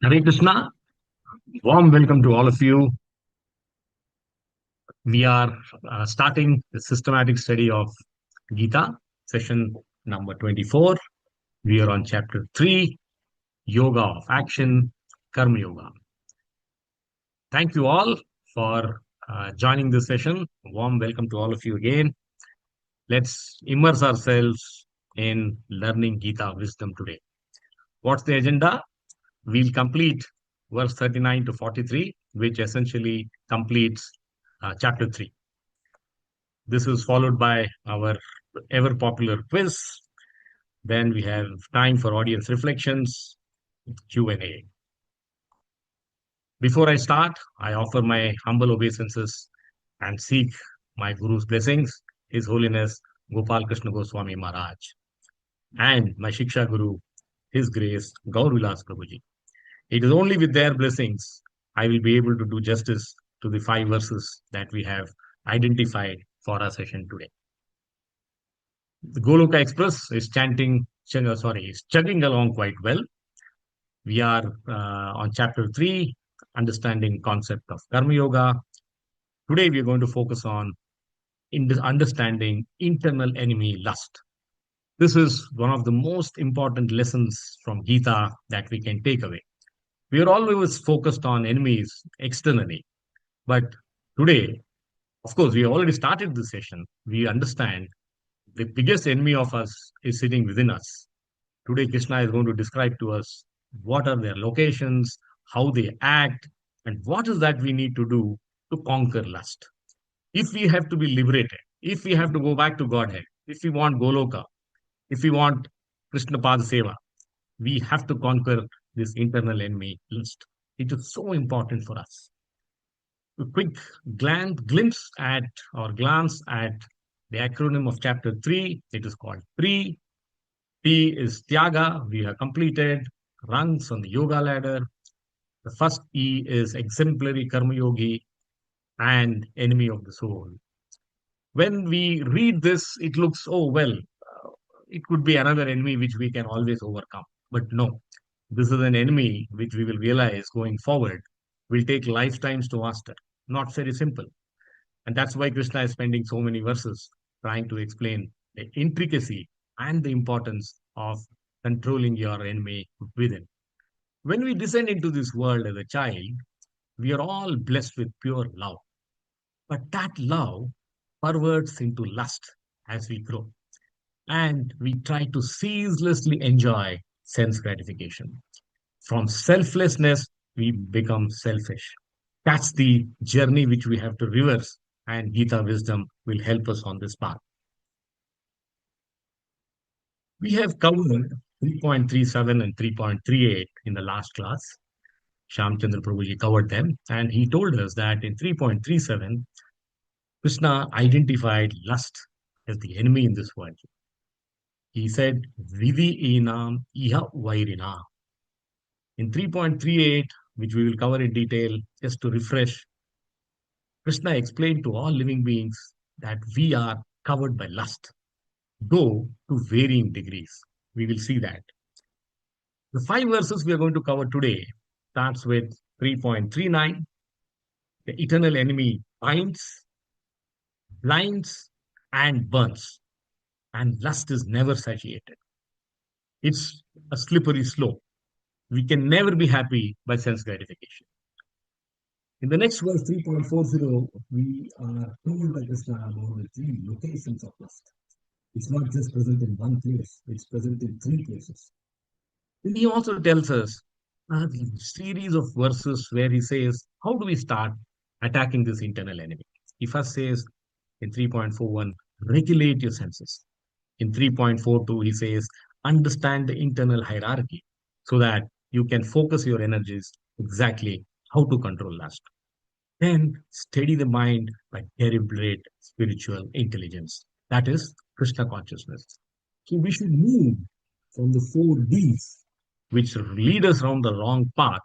Hare Krishna, warm welcome to all of you. We are starting the systematic study of Gita, session number 24. We are on chapter 3, Yoga of Action, Karma Yoga. Thank you all for joining this session. Warm welcome to all of you again. Let's immerse ourselves in learning Gita wisdom today. What's the agenda? We'll complete verse 39 to 43, which essentially completes chapter 3. This is followed by our ever popular quiz. Then we have time for audience reflections, Q&A. Before I start, I offer my humble obeisances and seek my Guru's blessings, His Holiness Gopal Krishna Goswami Maharaj, and my Shiksha Guru, His Grace Gaur Vilas Prabhuji. It is only with their blessings I will be able to do justice to the 5 verses that we have identified for our session today. The Goloka Express is is chugging along quite well. We are on chapter 3, understanding concept of Karma Yoga. Today we are going to focus on understanding internal enemy lust. This is one of the most important lessons from Gita that we can take away. We are always focused on enemies externally, but today, of course, we already started this session. We understand the biggest enemy of us is sitting within us. Today, Krishna is going to describe to us what are their locations, how they act, and what is that we need to do to conquer lust. If we have to be liberated, if we have to go back to Godhead, if we want Goloka, if we want Krishna Pada Seva, we have to conquer this internal enemy lust. It is so important for us. A quick glance at the acronym of chapter 3. It is called PRE. T is Tyaga, we have completed, rungs on the yoga ladder. The first E is exemplary Karma Yogi and enemy of the soul. When we read this, it looks, oh, well, it could be another enemy which we can always overcome. But no, this is an enemy which we will realize going forward will take lifetimes to master. Not very simple. And that's why Krishna is spending so many verses trying to explain the intricacy and the importance of controlling your enemy within. When we descend into this world as a child, we are all blessed with pure love. But that love perverts into lust as we grow. And we try to ceaselessly enjoy sense gratification. From selflessness, we become selfish. That's the journey which we have to reverse, and Gita wisdom will help us on this path. We have covered 3.37 and 3.38 in the last class. Shamchandra Prabhuji covered them, and he told us that in 3.37, Krishna identified lust as the enemy in this world. He said, Vidhi enam iha vairina. In 3.38, which we will cover in detail, just to refresh, Krishna explained to all living beings that we are covered by lust, though to varying degrees. We will see that. The 5 verses we are going to cover today starts with 3.39. The eternal enemy binds, blinds, and burns, and lust is never satiated. It's a slippery slope. We can never be happy by sense gratification. In the next verse, 3.40, we are told by Krishna about the 3 locations of lust. It's not just present in one place, it's present in 3 places. And he also tells us a series of verses where he says, how do we start attacking this internal enemy? He first says in 3.41, regulate your senses. In 3.42, he says, understand the internal hierarchy so that you can focus your energies exactly how to control lust. Then steady the mind by deliberate spiritual intelligence. That is Krishna consciousness. So we should move from the 4 Ds, which lead us around the wrong path,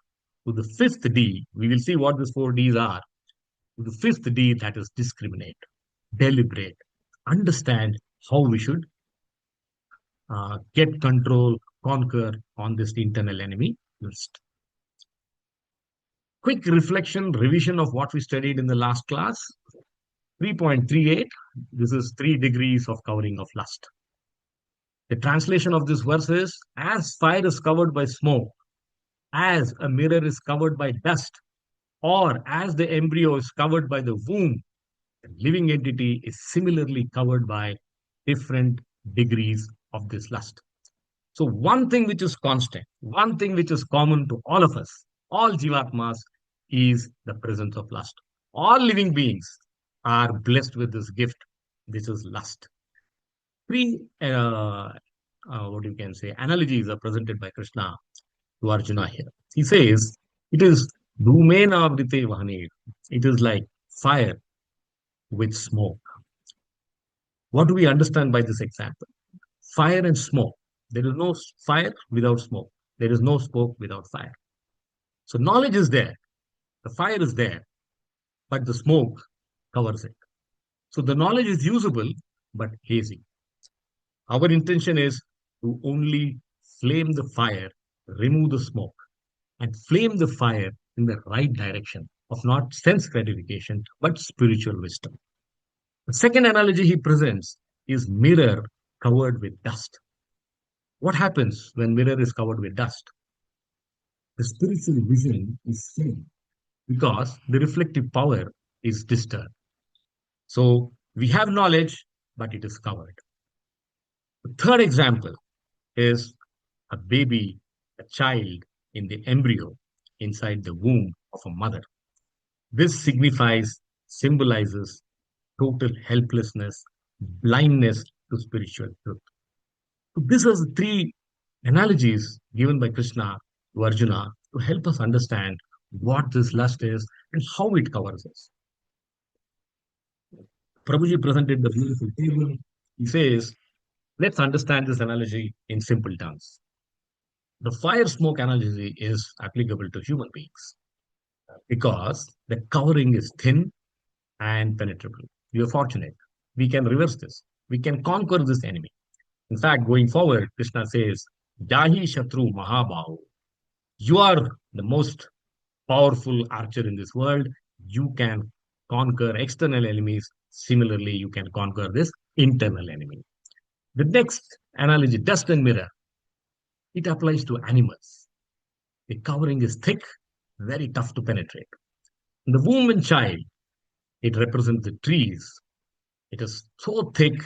to the 5th D. We will see what these 4 Ds are. To the 5th D, that is discriminate, deliberate, understand how we should get control, conquer on this internal enemy list. Quick reflection, revision of what we studied in the last class. 3.38, this is 3 degrees of covering of lust. The translation of this verse is, as fire is covered by smoke, as a mirror is covered by dust, or as the embryo is covered by the womb, the living entity is similarly covered by different degrees of this lust. So, one thing which is constant, one thing which is common to all of us, all Jivatmas, is the presence of lust. All living beings are blessed with this gift, which is lust. Three, what you can say, analogies are presented by Krishna to Arjuna here. He says, it is Dhumena Vrite Vahane. It is like fire with smoke. What do we understand by this example? Fire and smoke. There is no fire without smoke. There is no smoke without fire. So knowledge is there. The fire is there, but the smoke covers it. So the knowledge is usable, but hazy. Our intention is to only flame the fire, remove the smoke, and flame the fire in the right direction of not sense gratification, but spiritual wisdom. The second analogy he presents is mirror covered with dust. What happens when mirror is covered with dust? The spiritual vision is seen because the reflective power is disturbed. So we have knowledge, but it is covered. The third example is a baby, a child in the embryo inside the womb of a mother. This symbolizes total helplessness, blindness to spiritual truth. So these are the three analogies given by Krishna to Arjuna to help us understand what this lust is and how it covers us. Prabhuji presented the beautiful table. He says, let's understand this analogy in simple terms. The fire smoke analogy is applicable to human beings because the covering is thin and penetrable. We are fortunate. We can reverse this. We can conquer this enemy. In fact, going forward, Krishna says, Jahi Shatru Mahabahu. You are the most powerful archer in this world. You can conquer external enemies. Similarly, you can conquer this internal enemy. The next analogy, dust and mirror, it applies to animals. The covering is thick, very tough to penetrate. In the womb and child, it represents the trees. It is so thick,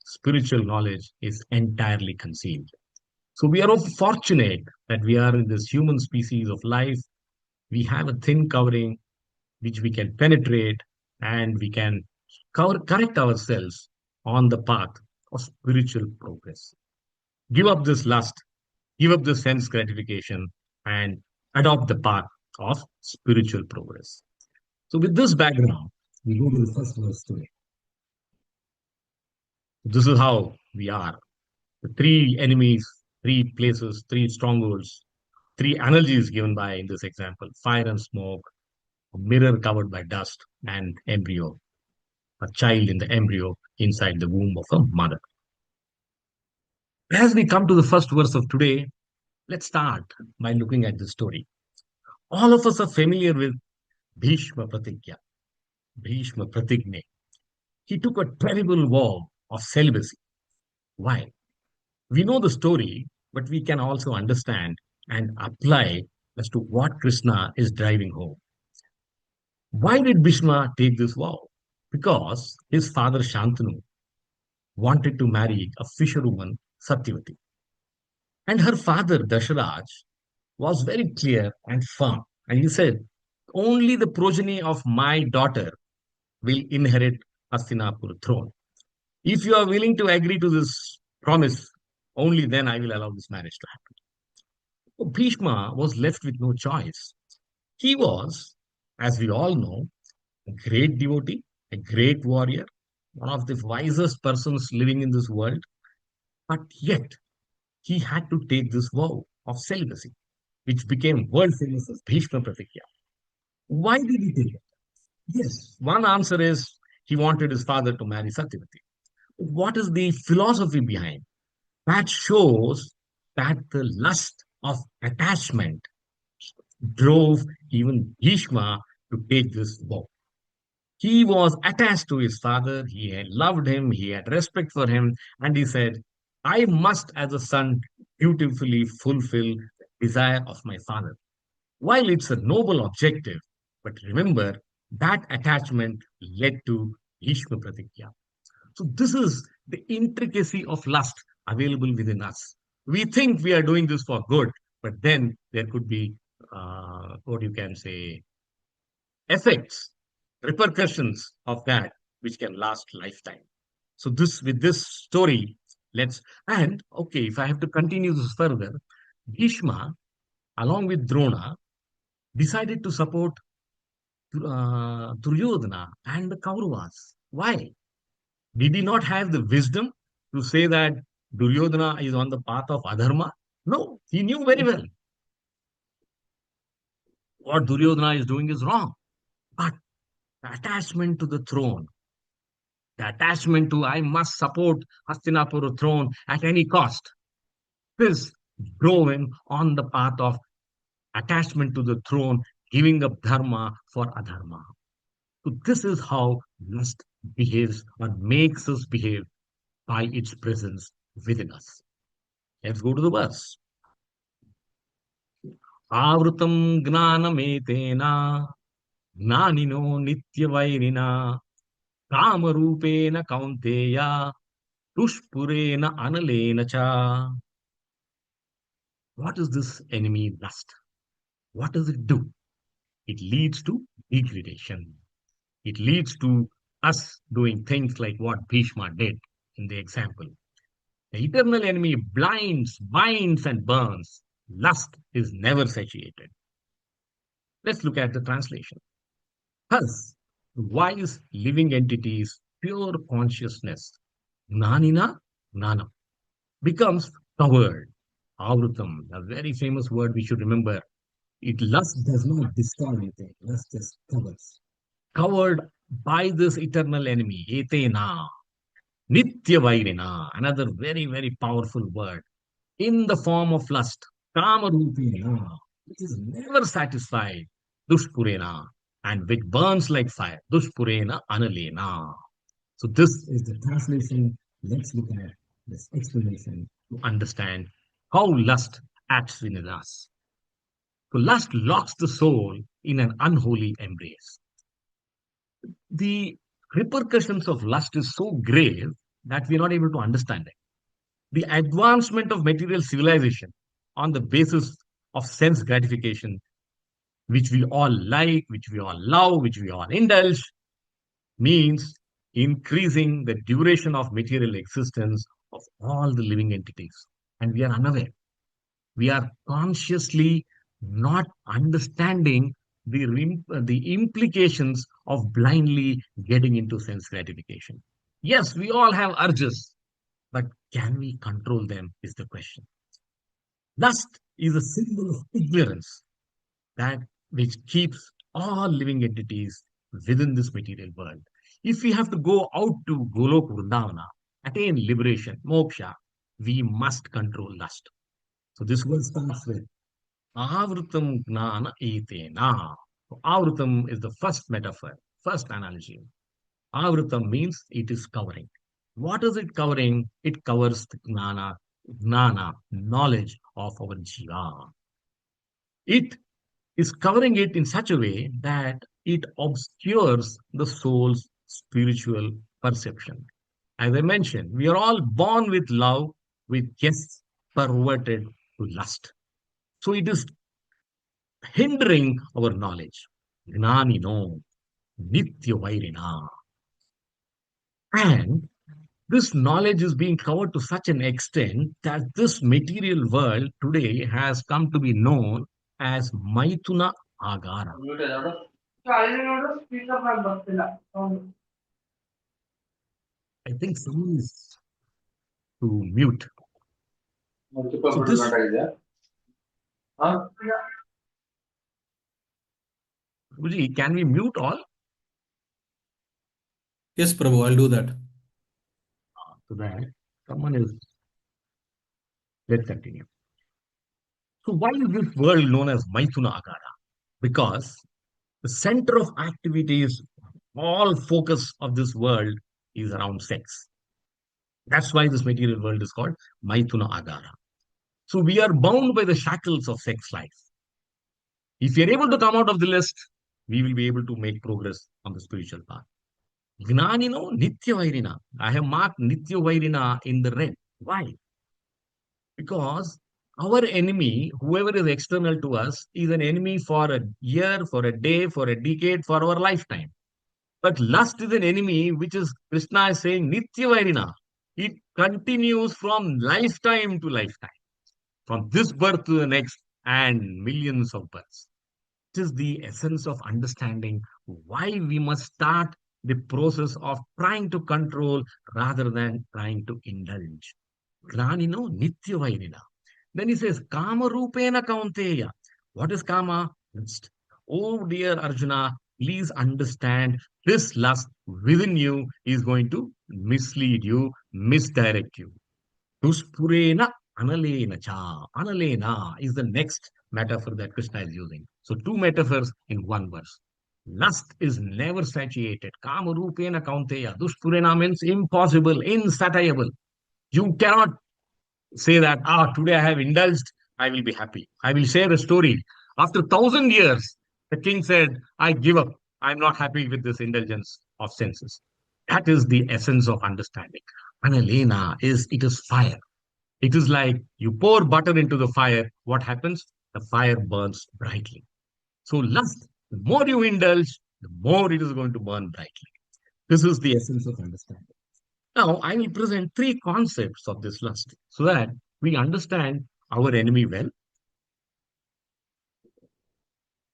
spiritual knowledge is entirely concealed. So we are all fortunate that we are in this human species of life. We have a thin covering which we can penetrate and we can correct ourselves on the path of spiritual progress. Give up this lust, give up this sense gratification, and adopt the path of spiritual progress. So, with this background, we go to the first verse today. This is how we are. The three enemies, three places, three strongholds, three analogies given by in this example: fire and smoke, a mirror covered by dust, and embryo, a child in the embryo inside the womb of a mother. As we come to the first verse of today, let's start by looking at the story. All of us are familiar with Bhishma Pratigya, Bhishma Pratigne. He took a terrible vow of celibacy. Why? We know the story, but we can also understand and apply as to what Krishna is driving home. Why did Bhishma take this vow? Because his father Shantanu wanted to marry a fisherwoman, Satyavati. And her father Dasharaj was very clear and firm. And he said, only the progeny of my daughter will inherit Hastinapur throne. If you are willing to agree to this promise, only then I will allow this marriage to happen. So Bhishma was left with no choice. He was, as we all know, a great devotee, a great warrior, one of the wisest persons living in this world. But yet, he had to take this vow of celibacy, which became world famous as Bhishma Pratigya. Why did he take it? Yes, one answer is he wanted his father to marry Satyavati. What is the philosophy behind? That shows that the lust of attachment drove even Bhishma to take this vow. He was attached to his father, he had loved him, he had respect for him, and he said, I must, as a son, dutifully fulfill the desire of my father. While it's a noble objective, but remember that attachment led to Bhishma Pratigya. So, this is the intricacy of lust available within us. We think we are doing this for good, but then there could be what you can say effects, repercussions of that which can last lifetime. So this with this story, let's and okay, if I have to continue this further, Bhishma, along with Drona, decided to support Duryodhana and the Kauravas. Why? Did he not have the wisdom to say that Duryodhana is on the path of adharma? No, he knew very well what Duryodhana is doing is wrong. But the attachment to the throne, the attachment to I must support Hastinapur throne at any cost. This drove him on the path of attachment to the throne, giving up dharma for adharma. So this is how lust behaves or makes us behave by its presence within us. Let's go to the verse. Avrutam gnanametena gnanino nityavairina kamarupena kaunteya tushpurena analena cha. What is this enemy lust? What does it do? It leads to degradation. It leads to us doing things like what Bhishma did in the example. The eternal enemy blinds, binds, and burns. Lust is never satiated. Let's look at the translation. Thus, wise living entities, pure consciousness, Gnanina Gnanam, becomes covered. Avrutam, a very famous word we should remember. It lust does not destroy anything, lust just covers. Covered by this eternal enemy, etena, nitya vairina, another very, very powerful word, in the form of lust, kamarupena, which is never satisfied, dushpurena, and which burns like fire, dushpurena analena. So this is the translation. Let's look at this explanation to understand how lust acts within us. So lust locks the soul in an unholy embrace. The repercussions of lust is so grave that we're not able to understand it. The advancement of material civilization on the basis of sense gratification, which we all like, which we all love, which we all indulge, means increasing the duration of material existence of all the living entities. And we are unaware. We are consciously not understanding the implications of blindly getting into sense gratification. Yes, we all have urges, but can we control them is the question. Lust is a symbol of ignorance that which keeps all living entities within this material world. If we have to go out to Golok Vrindavana, attain liberation, moksha, we must control lust. So this word starts with Avrutam Gnana Etena. Avrutam is the first metaphor, first analogy. Avrutam means it is covering. What is it covering? It covers the gnana, knowledge of our jiva. It is covering it in such a way that it obscures the soul's spiritual perception. As I mentioned, we are all born with love, with guests perverted to lust. So it is hindering our knowledge. Gnani no, nitya vairina. And this knowledge is being covered to such an extent that this material world today has come to be known as Maituna Agara. I think someone is to mute. So this, Guruji, can we mute all? Yes, Prabhu, I'll do that. So that someone is. Let's continue. So why is this world known as Maituna Agara? because the center of activities, all focus of this world is around sex. That's why this material world is called Maithuna Agara. So we are bound by the shackles of sex life. If we are able to come out of the list, we will be able to make progress on the spiritual path. Gnanino Nitya Vairina. I have marked Nitya Vairina in the red. Why? Because our enemy, whoever is external to us, is an enemy for a year, for a day, for a decade, for our lifetime. But lust is an enemy, which is Krishna is saying Nitya Vairina. It continues from lifetime to lifetime, from this birth to the next, and millions of births. It is the essence of understanding why we must start the process of trying to control rather than trying to indulge. Granino Nitya Vairina. Then he says, Kama Rupena Kaunteya. What is Kama? Lust. Oh, dear Arjuna, please understand this lust within you is going to mislead you, misdirect you. Duspurena Analena Cha. Analena is the next metaphor that Krishna is using. So, two metaphors in one verse. Lust is never satiated. Kama Rupena Kaunteya. Duspurena means impossible, insatiable. You cannot say that, today I have indulged, I will be happy. I will share a story. After 1,000 years, the king said, I give up. I'm not happy with this indulgence of senses. That is the essence of understanding. Analena is, it is fire. It is like you pour butter into the fire. What happens? The fire burns brightly. So lust, the more you indulge, the more it is going to burn brightly. This is the essence of understanding. Now, I will present three concepts of this lust so that we understand our enemy well,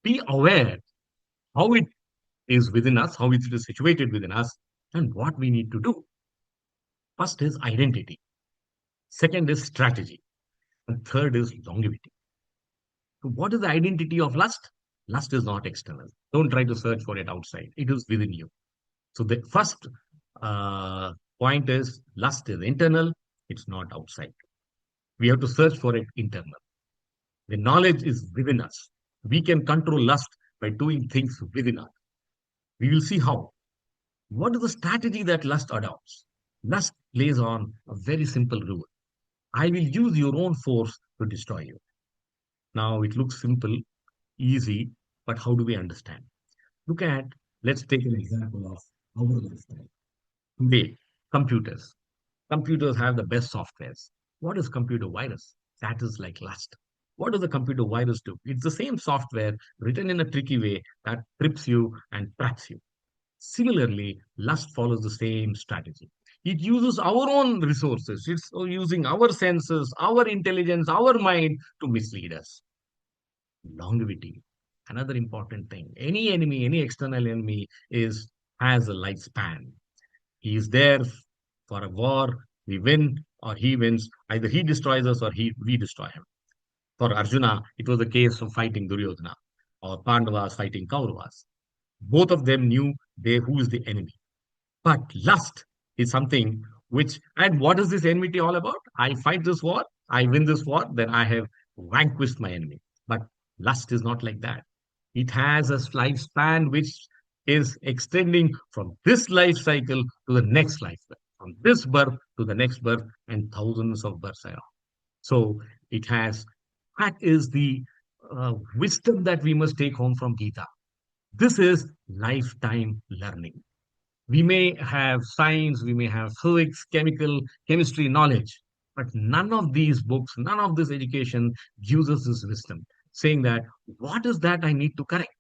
be aware how it is within us, how it is situated within us, and what we need to do. First is identity, second is strategy, and third is longevity. So, what is the identity of lust? Lust is not external. Don't try to search for it outside, it is within you. So, the first uh, point is lust is internal, it's not outside. We have to search for it internal. The knowledge is within us. We can control lust by doing things within us. We will see how. What is the strategy that lust adopts? Lust lays on a very simple rule. I will use your own force to destroy you. Now it looks simple, easy, but how do we understand? Look at, let's take an example of our lifestyle. Today, computers. Computers have the best softwares. What is computer virus? That is like lust. What does the computer virus do? It's the same software written in a tricky way that trips you and traps you. Similarly, lust follows the same strategy. It uses our own resources. It's using our senses, our intelligence, our mind to mislead us. Longevity, another important thing. Any enemy, any external enemy is has a lifespan. He is there for a war. We win or he wins. Either he destroys us or we destroy him. For Arjuna, it was a case of fighting Duryodhana or Pandavas fighting Kauravas. Both of them knew who is the enemy. But lust is something which, and what is this enmity all about? I fight this war, I win this war, then I have vanquished my enemy. But lust is not like that. It has a lifespan which is extending from this life cycle to the next life, from this birth to the next birth, and thousands of births around. So it has, that is the wisdom that we must take home from Gita. This is lifetime learning. We may have science, we may have physics, chemistry knowledge, but none of these books, none of this education gives us this wisdom, saying that what is that I need to correct?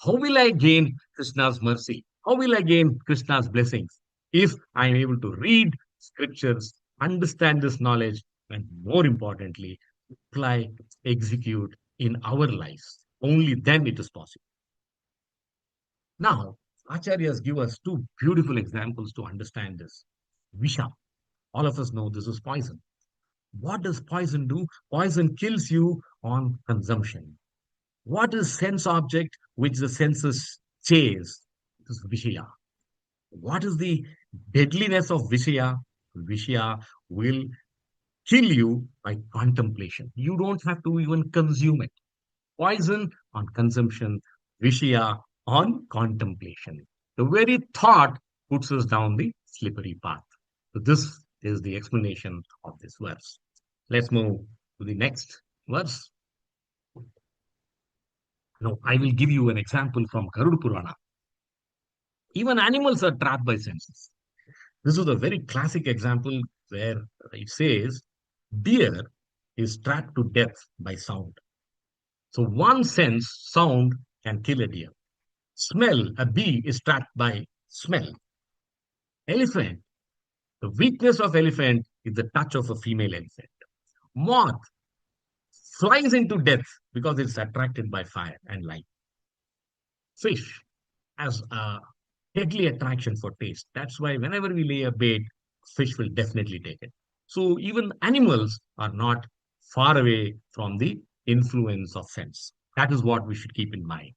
How will I gain Krishna's mercy? How will I gain Krishna's blessings? If I am able to read scriptures, understand this knowledge, and more importantly, apply, execute in our lives. Only then it is possible. Now, Acharyas give us two beautiful examples to understand this. Visha. All of us know this is poison. What does poison do? Poison kills you on consumption. What is sense object which the senses chase? It is Vishaya. What is the deadliness of Vishaya? Vishaya will kill you by contemplation. You don't have to even consume it. Poison on consumption, vishya on contemplation. The very thought puts us down the slippery path. So this is the explanation of this verse. Let's move to the next verse. Now, I will give you an example from Garuda Purana. Even animals are trapped by senses. This is a very classic example where it says, deer is trapped to death by sound. So one sense, sound, can kill a deer. Smell, a bee is trapped by smell. Elephant, the weakness of elephant is the touch of a female elephant. Moth flies into death because it's attracted by fire and light. Fish has a deadly attraction for taste. That's why whenever we lay a bait, fish will definitely take it. So even animals are not far away from the influence of sense. That is what we should keep in mind.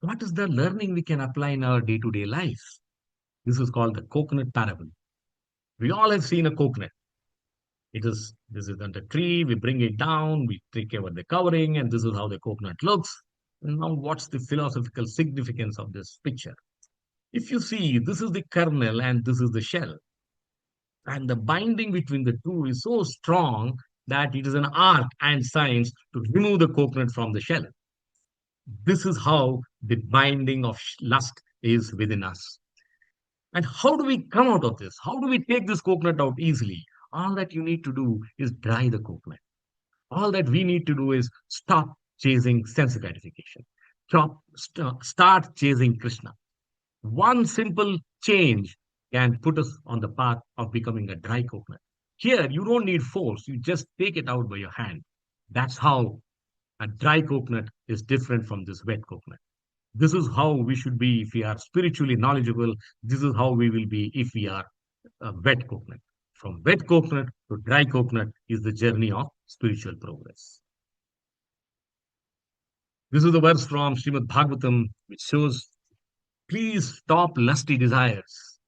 What is the learning we can apply in our day-to-day life? This is called the coconut parable. We all have seen a coconut. This is under tree, we bring it down, we take care of the covering, and this is how the coconut looks. And now what's the philosophical significance of this picture? If you see, this is the kernel and this is the shell. And the binding between the two is so strong that it is an art and science to remove the coconut from the shell. This is how the binding of lust is within us. And how do we come out of this? How do we take this coconut out easily? All that you need to do is dry the coconut. All that we need to do is stop chasing sense gratification. Start chasing Krishna. One simple change can put us on the path of becoming a dry coconut. Here, you don't need force. You just take it out by your hand. That's how a dry coconut is different from this wet coconut. This is how we should be if we are spiritually knowledgeable. This is how we will be if we are a wet coconut. From wet coconut to dry coconut is the journey of spiritual progress. This is the verse from Srimad Bhagavatam, which shows, please stop lusty desires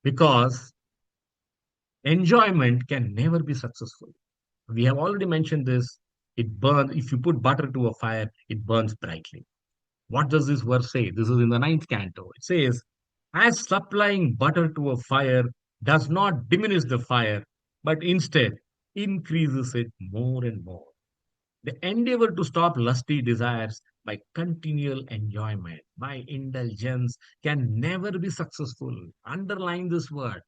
because enjoyment can never be successful. We have already mentioned this. It burns, if you put butter to a fire, it burns brightly. What does this verse say? This is in the ninth canto. It says, as supplying butter to a fire does not diminish the fire, but instead increases it more and more. The endeavor to stop lusty desires by continual enjoyment, by indulgence, can never be successful. Underline this word.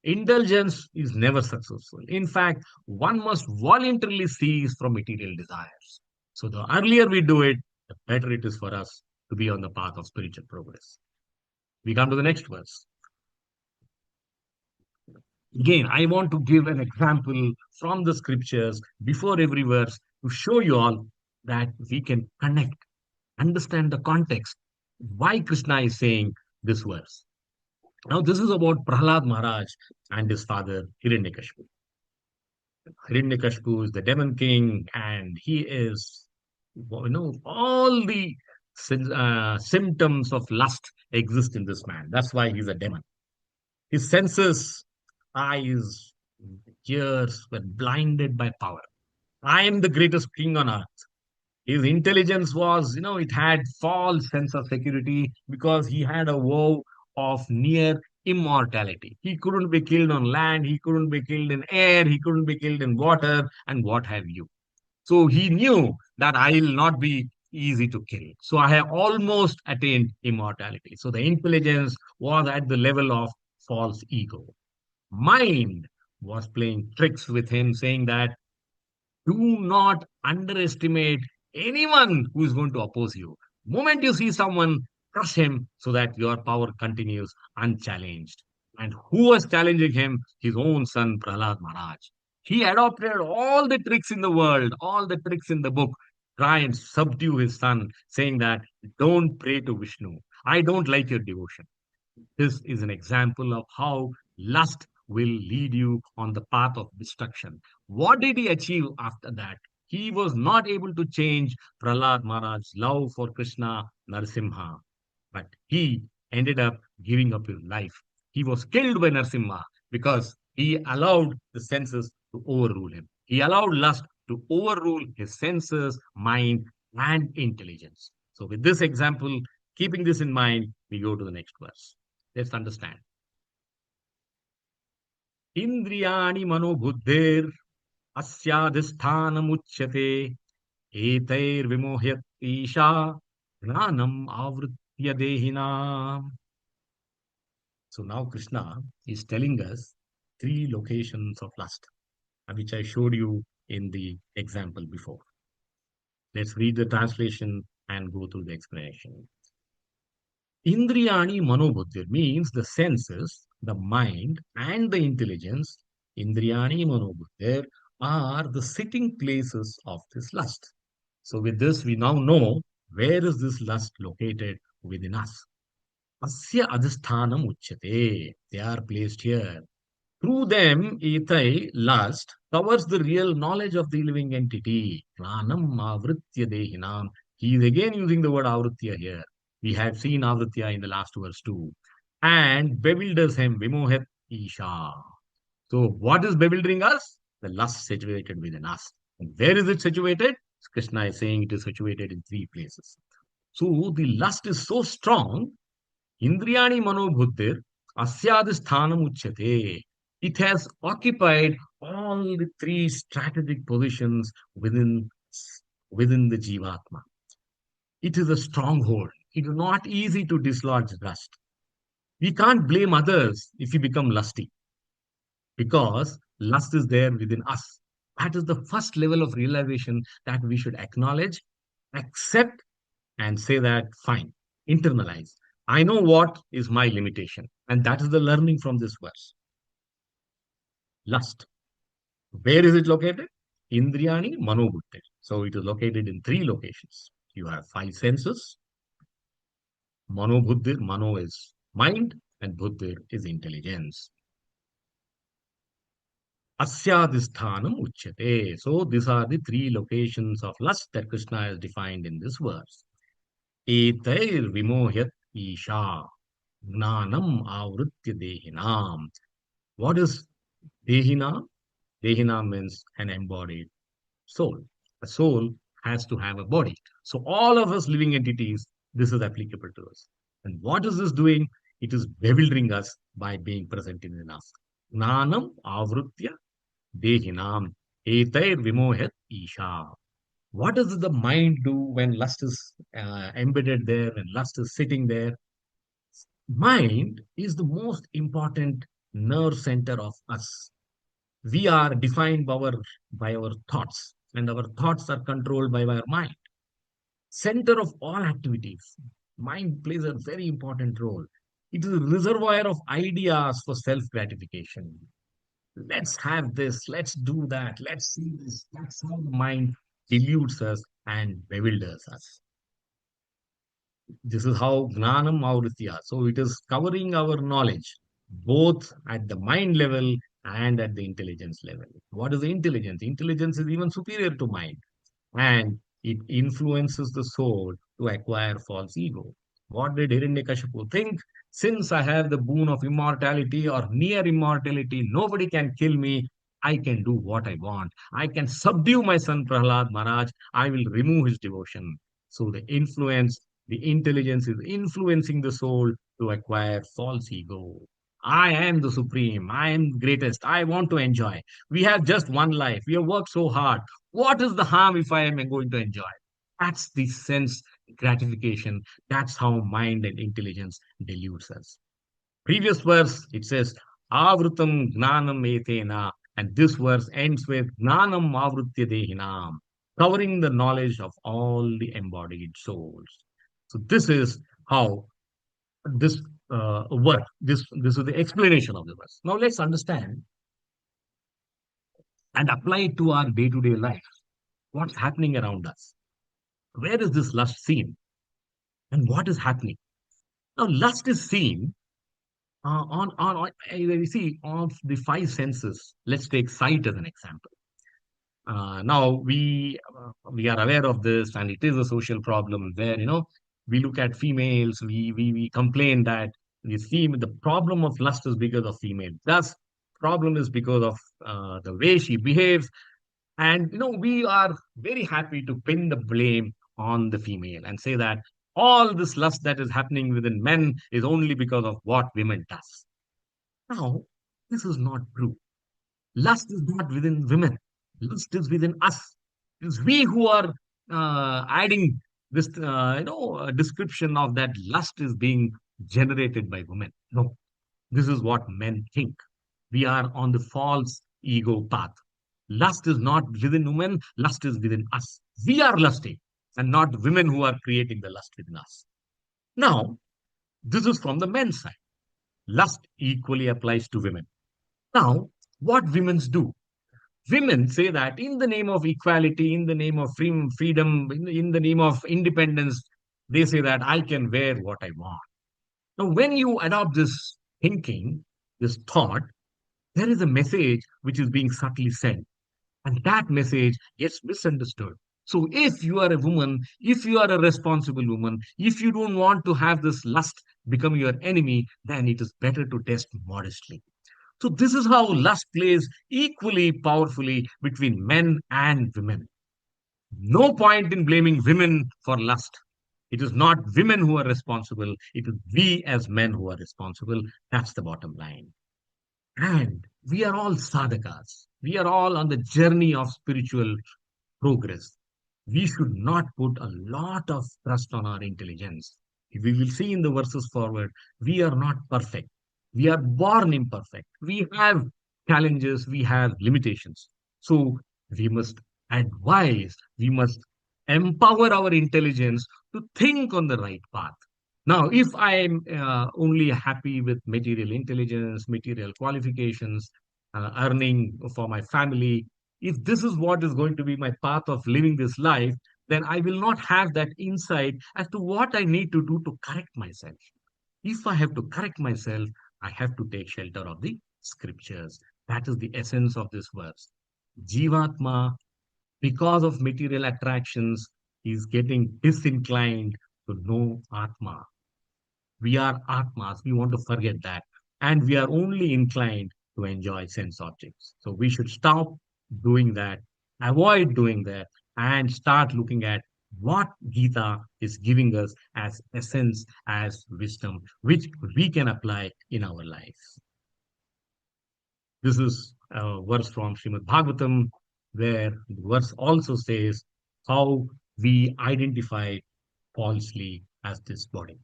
Indulgence is never successful. In fact, one must voluntarily cease from material desires. So the earlier we do it, the better it is for us to be on the path of spiritual progress. We come to the next verse. Again, I want to give an example from the scriptures before every verse to show you all that we can connect, understand the context, why Krishna is saying this verse. Now, this is about Prahlad Maharaj and his father Hiranyakashipu. Hiranyakashipu is the demon king, and he is, all the symptoms of lust exist in this man. That's why he's a demon. His senses, eyes, ears were blinded by power. I am the greatest king on earth. His intelligence was, it had false sense of security because he had a vow of near immortality. He couldn't be killed on land, he couldn't be killed in air, he couldn't be killed in water, and what have you. So he knew that I will not be easy to kill. So I have almost attained immortality. So the intelligence was at the level of false ego. Mind was playing tricks with him, saying that do not underestimate anyone who is going to oppose you. Moment you see someone, crush him so that your power continues unchallenged. And who was challenging him? His own son, Prahlad Maharaj. He adopted all the tricks in the world, all the tricks in the book, try and subdue his son, saying that don't pray to Vishnu. I don't like your devotion. This is an example of how lust will lead you on the path of destruction. What did he achieve after that? He was not able to change Prahlad Maharaj's love for Krishna Narasimha, but he ended up giving up his life. He was killed by Narasimha because he allowed the senses to overrule him. He allowed lust to overrule his senses, mind, and intelligence. So, with this example, keeping this in mind, we go to the next verse. Let's understand. Indriyani manobuddhir अस्याधिष्ठानमुच्यते एतैर्विमोह्यत Isha ज्ञानम आवृत्य देहिनाम. So now Krishna is telling us three locations of lust, which I showed you in the example before. Let's read the translation and go through the explanation. Indriyani manobuddhir means the senses, the mind, and the intelligence. Indriyani manobuddhir are the sitting places of this lust. So with this, we now know where is this lust located within us. Asya adhisthanam uchyate. They are placed here. Through them, Itai, lust, covers the real knowledge of the living entity. Pranam avritya dehinam. He is again using the word avritya here. We had seen avritya in the last verse too. And bewilders him, vimohet isha. So what is bewildering us? The lust situated within us. And where is it situated? Krishna is saying it is situated in three places. So the lust is so strong. Indriyani manobhuddhir asyadisthanam uchyate. It has occupied all the three strategic positions within the jivatma. It is a stronghold. It is not easy to dislodge lust. We can't blame others if we become lusty because lust is there within us. That is the first level of realization that we should acknowledge, accept, and say that, fine, internalize. I know what is my limitation. And that is the learning from this verse. Lust. Where is it located? Indriyani Manobuddhi. So it is located in three locations. You have five senses. Manobuddhir, Mano is mind, and Buddhir is intelligence. Asyadisthanam uchyate. So these are the three locations of lust that Krishna has defined in this verse. Etair vimohyat isha gnanam avritya dehinam. What is dehinam? Dehinam means an embodied soul. A soul has to have a body. So all of us living entities, this is applicable to us. And what is this doing? It is bewildering us by being present in us. Gnanam avritya dehinam etair vimohet isha. What does the mind do when lust is embedded there, when lust is sitting there? Mind is the most important nerve center of us. We are defined by our thoughts, and our thoughts are controlled by our mind. Center of all activities. Mind plays a very important role. It is a reservoir of ideas for self gratification. Let's have this, let's do that, let's see this. That's how the mind deludes us and bewilders us. This is how Gnanam Mauritya. So it is covering our knowledge, both at the mind level and at the intelligence level. What is the intelligence? Intelligence is even superior to mind, and it influences the soul to acquire false ego. What did Hiranyakashipu think? Since I have the boon of immortality or near immortality, nobody can kill me. I can do what I want. I can subdue my son Prahlad Maharaj. I will remove his devotion. So the influence, the intelligence is influencing the soul to acquire false ego. I am the supreme. I am the greatest. I want to enjoy. We have just one life. We have worked so hard. What is the harm if I am going to enjoy? That's the sense gratification. That's how mind and intelligence deludes us. Previous verse, it says, Avrutam gnanam etena. And this verse ends with gnanam avrutya dehinam, covering the knowledge of all the embodied souls. So this is how this work, this is the explanation of the verse. Now let's understand and apply it to our day-to-day life. What's happening around us? Where is this lust seen? And what is happening? Now, lust is seen you see, of the five senses. Let's take sight as an example. Now we are aware of this, and it is a social problem where we look at females, we complain that the problem of lust is because of female. Thus, problem is because of the way she behaves, and we are very happy to pin the blame on the female and say that all this lust that is happening within men is only because of what women does. Now, this is not true. Lust is not within women. Lust is within us. It's we who are adding this, description of that lust is being generated by women. No, this is what men think. We are on the false ego path. Lust is not within women, lust is within us. We are lusty and not women who are creating the lust within us. Now, this is from the men's side. Lust equally applies to women. Now, what women do? Women say that in the name of equality, in the name of freedom, in the name of independence, they say that I can wear what I want. Now, when you adopt this thinking, this thought, there is a message which is being subtly sent, and that message gets misunderstood. So, if you are a woman, if you are a responsible woman, if you don't want to have this lust become your enemy, then it is better to test modestly. So, this is how lust plays equally powerfully between men and women. No point in blaming women for lust. It is not women who are responsible, it is we as men who are responsible. That's the bottom line. And we are all sadhakas. We are all on the journey of spiritual progress. We should not put a lot of trust on our intelligence. We will see in the verses forward, we are not perfect. We are born imperfect. We have challenges, we have limitations. So we must advise, we must empower our intelligence to think on the right path. Now, if I am only happy with material intelligence, material qualifications, earning for my family, if this is what is going to be my path of living this life, then I will not have that insight as to what I need to do to correct myself. If I have to correct myself, I have to take shelter of the scriptures. That is the essence of this verse. Jivatma, because of material attractions, is getting disinclined to know Atma. We are Atmas. We want to forget that. And we are only inclined to enjoy sense objects. So we should stop doing that, avoid doing that, and start looking at what Gita is giving us as essence, as wisdom, which we can apply in our lives. This is a verse from Srimad Bhagavatam, where the verse also says how we identify falsely as this body.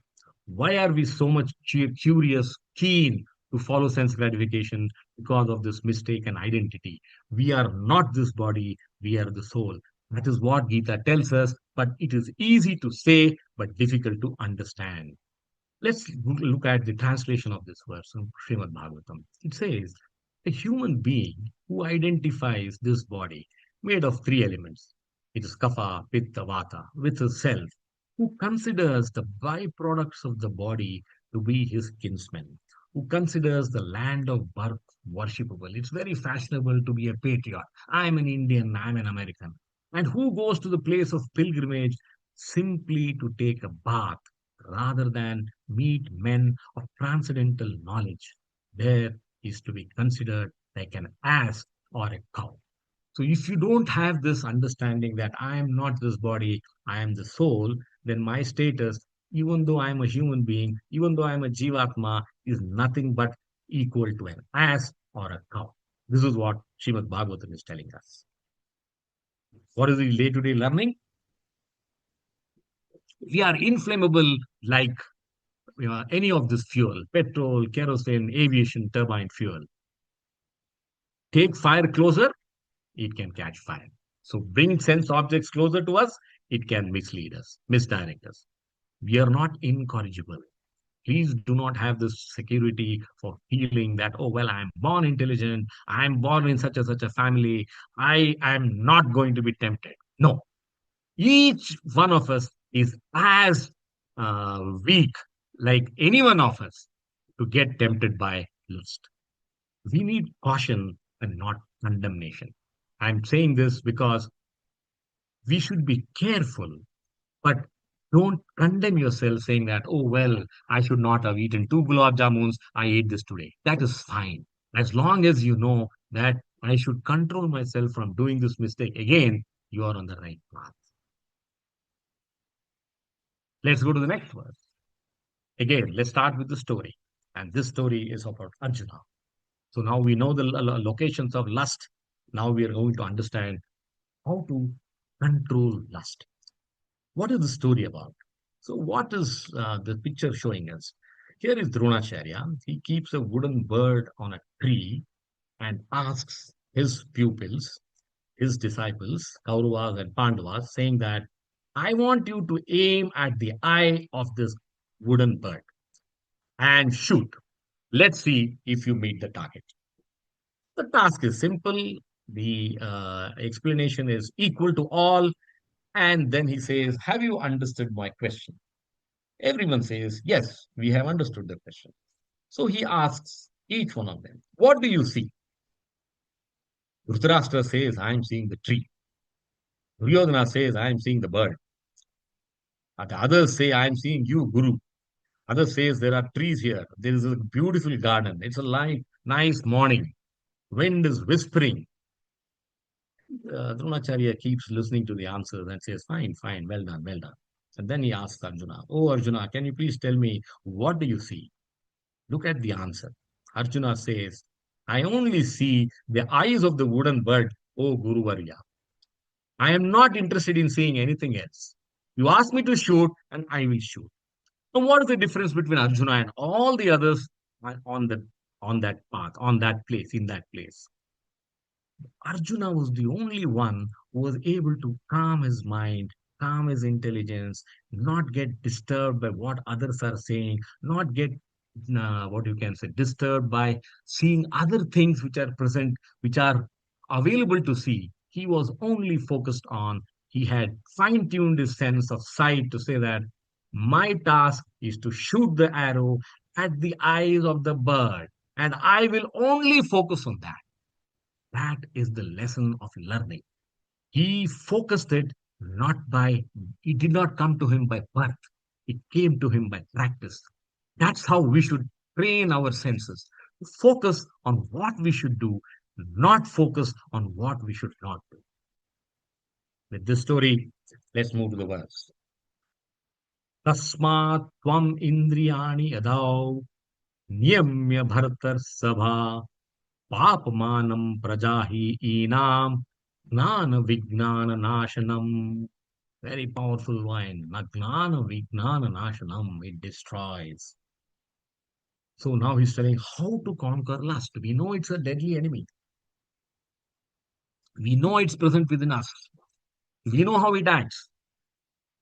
Why are we so much curious, keen to follow sense gratification? Because of this mistaken identity. We are not this body, we are the soul. That is what Gita tells us, but it is easy to say, but difficult to understand. Let's look at the translation of this verse from Srimad Bhagavatam. It says, a human being who identifies this body made of three elements. It is kapha, pitta, vata, with his self, who considers the byproducts of the body to be his kinsmen, who considers the land of birth worshipable. It's very fashionable to be a patriot. I'm an Indian, I'm an American. And who goes to the place of pilgrimage simply to take a bath rather than meet men of transcendental knowledge. There is to be considered like an ass or a cow. So if you don't have this understanding that I am not this body, I am the soul, then my status, even though I am a human being, even though I am a jivatma, is nothing but equal to an ass or a cow. This is what Srimad Bhagavatam is telling us. What is the day-to-day learning? We are inflammable like any of this fuel, petrol, kerosene, aviation, turbine fuel. Take fire closer, it can catch fire. So bring sense objects closer to us, it can mislead us, misdirect us. We are not incorrigible. Please do not have this security for feeling that, oh, well, I'm born intelligent, I'm born in such a family, I am not going to be tempted. No, each one of us is as weak like any one of us to get tempted by lust. We need caution and not condemnation. I'm saying this because we should be careful, but don't condemn yourself saying that, oh, well, I should not have eaten two gulab jamuns. I ate this today. That is fine. As long as you know that I should control myself from doing this mistake again, you are on the right path. Let's go to the next verse. Again, let's start with the story. And this story is about Arjuna. So now we know the locations of lust. Now we are going to understand how to control lust. What is the story about? So, what is the picture showing us? Here is Dronacharya. He keeps a wooden bird on a tree and asks his pupils, his disciples, Kauravas and Pandavas, saying that I want you to aim at the eye of this wooden bird and shoot. Let's see if you meet the target. The task is simple. The explanation is equal to all. And then he says, have you understood my question? Everyone says, yes, we have understood the question. So he asks each one of them, what do you see? Dhritarashtra says, I am seeing the tree. Duryodhana says, I am seeing the bird. And the others say, I am seeing you, Guru. Others says, there are trees here. There is a beautiful garden. It's a nice morning. Wind is whispering. Dronacharya keeps listening to the answers and says, fine, fine, well done, well done. And then he asks Arjuna, oh, Arjuna, can you please tell me, what do you see? Look at the answer. Arjuna says, I only see the eyes of the wooden bird, O Guru Varya. I am not interested in seeing anything else. You ask me to shoot, and I will shoot. So, what is the difference between Arjuna and all the others on the on that path, on that place, in that place? Arjuna was the only one who was able to calm his mind, calm his intelligence, not get disturbed by what others are saying, not get what you can say disturbed by seeing other things which are present, which are available to see. He was only focused on, he had fine tuned his sense of sight to say that my task is to shoot the arrow at the eyes of the bird, and I will only focus on that. That is the lesson of learning. He focused it not by, it did not come to him by birth, it came to him by practice. That's how we should train our senses. Focus on what we should do, not focus on what we should not do. With this story, let's move to the verse. Tasmat tvam indriyani adau niyamya bharatar sabha Papmanam prajahi enam gnana vijnana nashanam. Very powerful line. Gnana vijnana nashanam. It destroys. So now he's telling how to conquer lust. We know it's a deadly enemy. We know it's present within us. We know how it acts.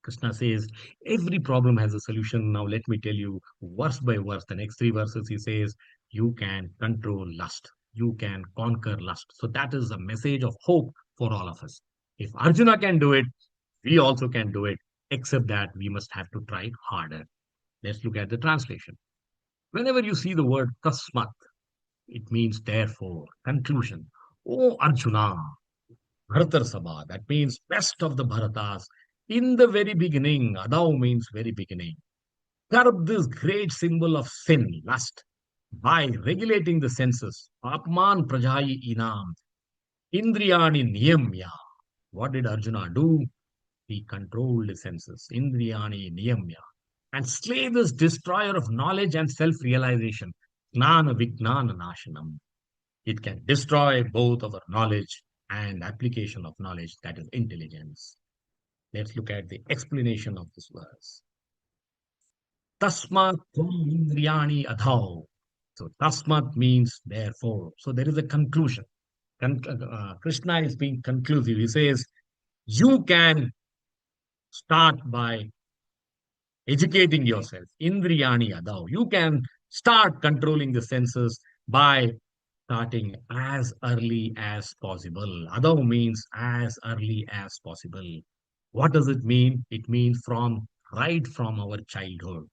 Krishna says every problem has a solution. Now let me tell you verse by verse. The next three verses he says you can control lust. You can conquer lust. So that is a message of hope for all of us. If Arjuna can do it, we also can do it, except that we must have to try harder. Let's look at the translation. Whenever you see the word tasmat, it means therefore, conclusion. Oh Arjuna, Bharatar Sabha, that means best of the Bharatas. In the very beginning, Adau means very beginning. Curb this great symbol of sin, lust, by regulating the senses. Apman Prajayi Inam, Indriyani Niyamya. What did Arjuna do? He controlled the senses. Indriyani Niyamya. And slay this destroyer of knowledge and self realization. Gnana Vijnana Nashanam. It can destroy both our knowledge and application of knowledge, that is intelligence. Let's look at the explanation of this verse. Tasmat tvam indriyani adhau. So tasmat means therefore. So there is a conclusion. Krishna is being conclusive. He says, you can start by educating yourself. Indriyani adhau. You can start controlling the senses by starting as early as possible. Adau means as early as possible. What does it mean? It means right from our childhood.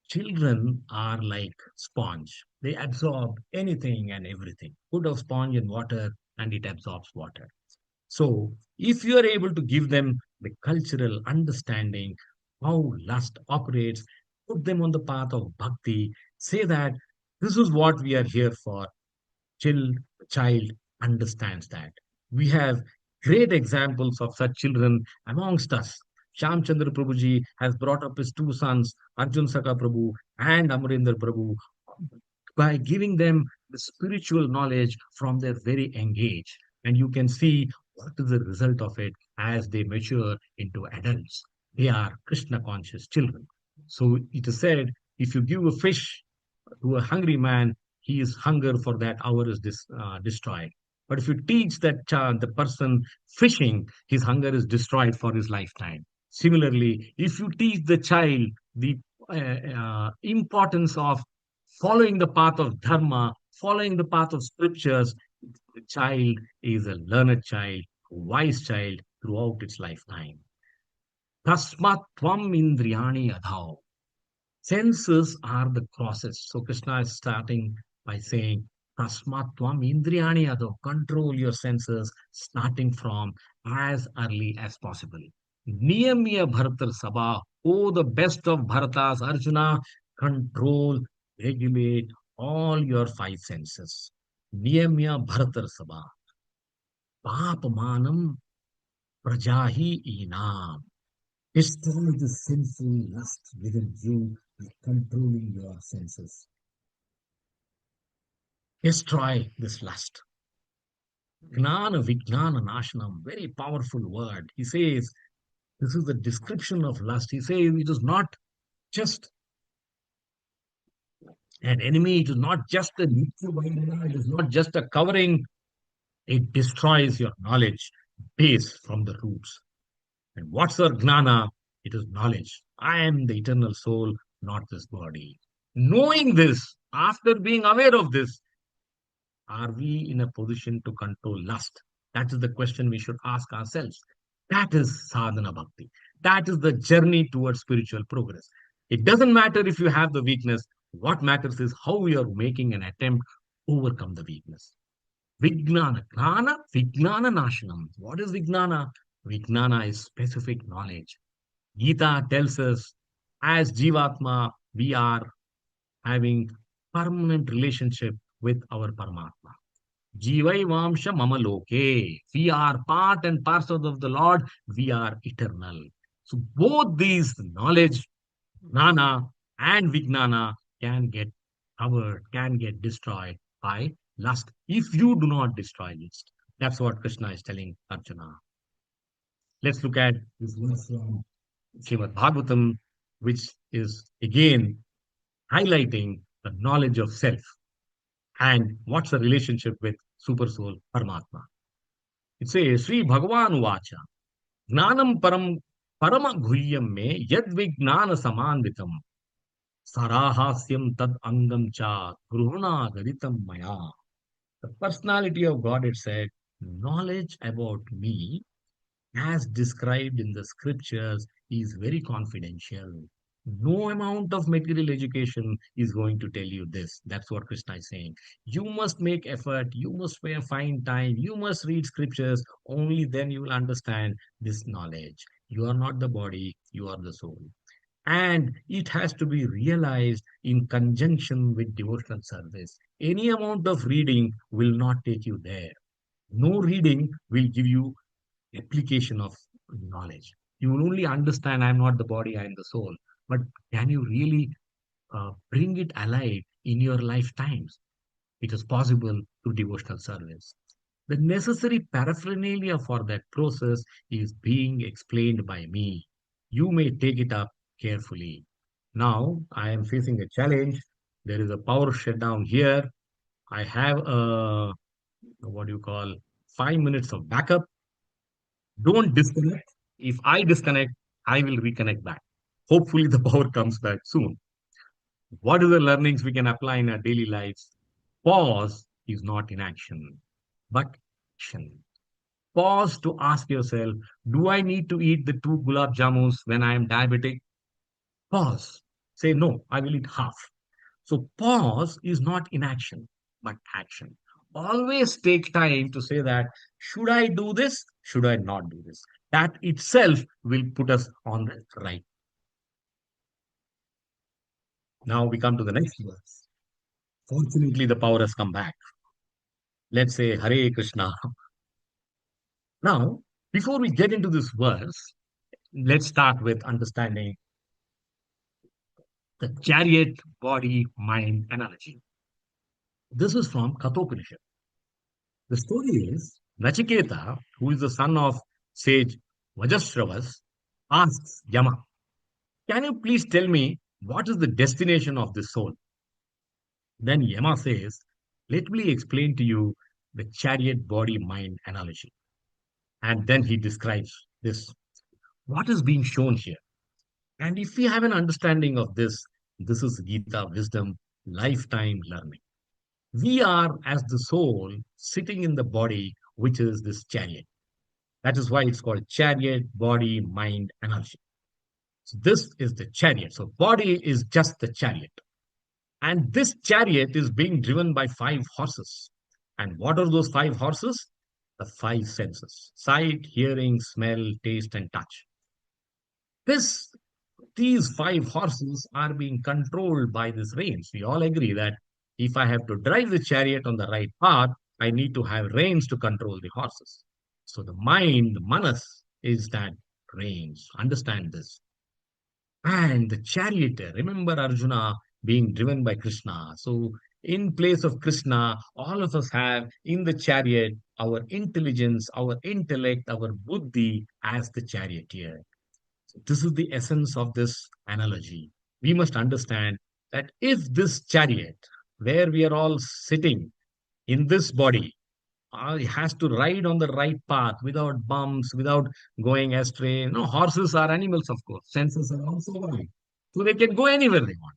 Children are like sponge. They absorb anything and everything. Put a sponge in water and it absorbs water. So if you are able to give them the cultural understanding, how lust operates, put them on the path of bhakti, say that this is what we are here for. Child understands that. We have great examples of such children amongst us. Shamchandra Prabhuji has brought up his two sons, Arjun Saka Prabhu and Amrinder Prabhu, by giving them the spiritual knowledge from their very young age. And you can see what is the result of it as they mature into adults. They are Krishna conscious children. So it is said, if you give a fish to a hungry man, his hunger for that hour is destroyed. But if you teach that the person fishing, his hunger is destroyed for his lifetime. Similarly, if you teach the child the importance of following the path of dharma, following the path of scriptures, the child is a learned child, a wise child throughout its lifetime. Tasmat tvam indriyani adhav. Senses are the crosses. So Krishna is starting by saying, Tasmatvam indriyani ado. Control your senses starting from as early as possible. Niyamiya Bharatar Sabha. Oh, the best of Bharatas, Arjuna, control, regulate all your five senses. Niyamiya Bharatar Sabha. Papamanam Prajahi Inam. Destroy the sinful lust within you by controlling your senses. Destroy this lust. Gnana Vijnana Nashanam, very powerful word. He says, this is the description of lust. He says it is not just an enemy, it is not just a Nitya, it is not just a covering, it destroys your knowledge base from the roots. And what's our gnana? It is knowledge. I am the eternal soul, not this body. Knowing this, after being aware of this, are we in a position to control lust? That is the question we should ask ourselves. That is sadhana bhakti. That is the journey towards spiritual progress. It doesn't matter if you have the weakness. What matters is how we are making an attempt to overcome the weakness. Vijnana, Gnana, Vijnana Nashanam. What is Vijnana? Vijnana is specific knowledge. Gita tells us, as Jivatma, we are having permanent relationship with our Paramatma. Jivai mama loke. We are part and parcel of the Lord. We are eternal. So both these knowledge, Gnana and Vijnana, can get covered, can get destroyed by lust if you do not destroy lust. That's what Krishna is telling Arjuna. Let's look at this verse from Srimad Bhagavatam, which is again highlighting the knowledge of self and what's the relationship with Super Soul Paramatma. It says, Sri Bhagavan Vacha, Gnanam Parama Guhyam me Yad Vignana Samanvitam Sarahasyam Tad Angam Cha Gruhana Gaditam Maya. The personality of God, it said, knowledge about me as described in the scriptures is very confidential. No amount of material education is going to tell you this. That's what Krishna is saying. You must make effort, you must find time, you must read scriptures. Only then you will understand this knowledge. You are not the body, you are the soul. And it has to be realized in conjunction with devotional service. Any amount of reading will not take you there. No reading will give you application of knowledge. You will only understand I'm not the body, I am the soul. But can you really bring it alive in your lifetimes? It is possible through devotional service. The necessary paraphernalia for that process is being explained by me. You may take it up carefully. Now, I am facing a challenge. There is a power shutdown here. I have a, what do you call, 5 minutes of backup. Don't disconnect. If I disconnect, I will reconnect back. Hopefully, the power comes back soon. What are the learnings we can apply in our daily lives? Pause is not inaction, but action. Pause to ask yourself, do I need to eat the two gulab jamuns when I am diabetic? Pause. Say, no, I will eat half. So pause is not inaction, but action. Always take time to say that, should I do this? Should I not do this? That itself will put us on the right. Now we come to the next verse. Fortunately, the power has come back. Let's say Hare Krishna. Now, before we get into this verse, Let's start with understanding the chariot body mind analogy. This is from Kathopanishad. The story is Nachiketa, who is the son of sage Vajasravas, asks Yama, can you please tell me what is the destination of this soul? Then Yama says, let me explain to you the chariot body mind analogy. And then he describes this, what is being shown here. And if we have an understanding of this, this is Gita wisdom, lifetime learning. We are as the soul sitting in the body, which is this chariot. That is why it's called chariot, body, mind, analogy. So this is the chariot. So body is just the chariot. And this chariot is being driven by five horses. And what are those five horses? The five senses: sight, hearing, smell, taste, and touch. This these five horses are being controlled by this reins. We all agree that if I have to drive the chariot on the right path, I need to have reins to control the horses. So the mind, the manas, is that reins. Understand this. And the charioteer, remember Arjuna being driven by Krishna. So in place of Krishna, all of us have in the chariot our intelligence, our intellect, our buddhi as the charioteer. This is the essence of this analogy. We must understand that if this chariot, where we are all sitting in this body, has to ride on the right path without bumps, without going astray. No, horses are animals, of course. Senses are also wide. So they can go anywhere they want.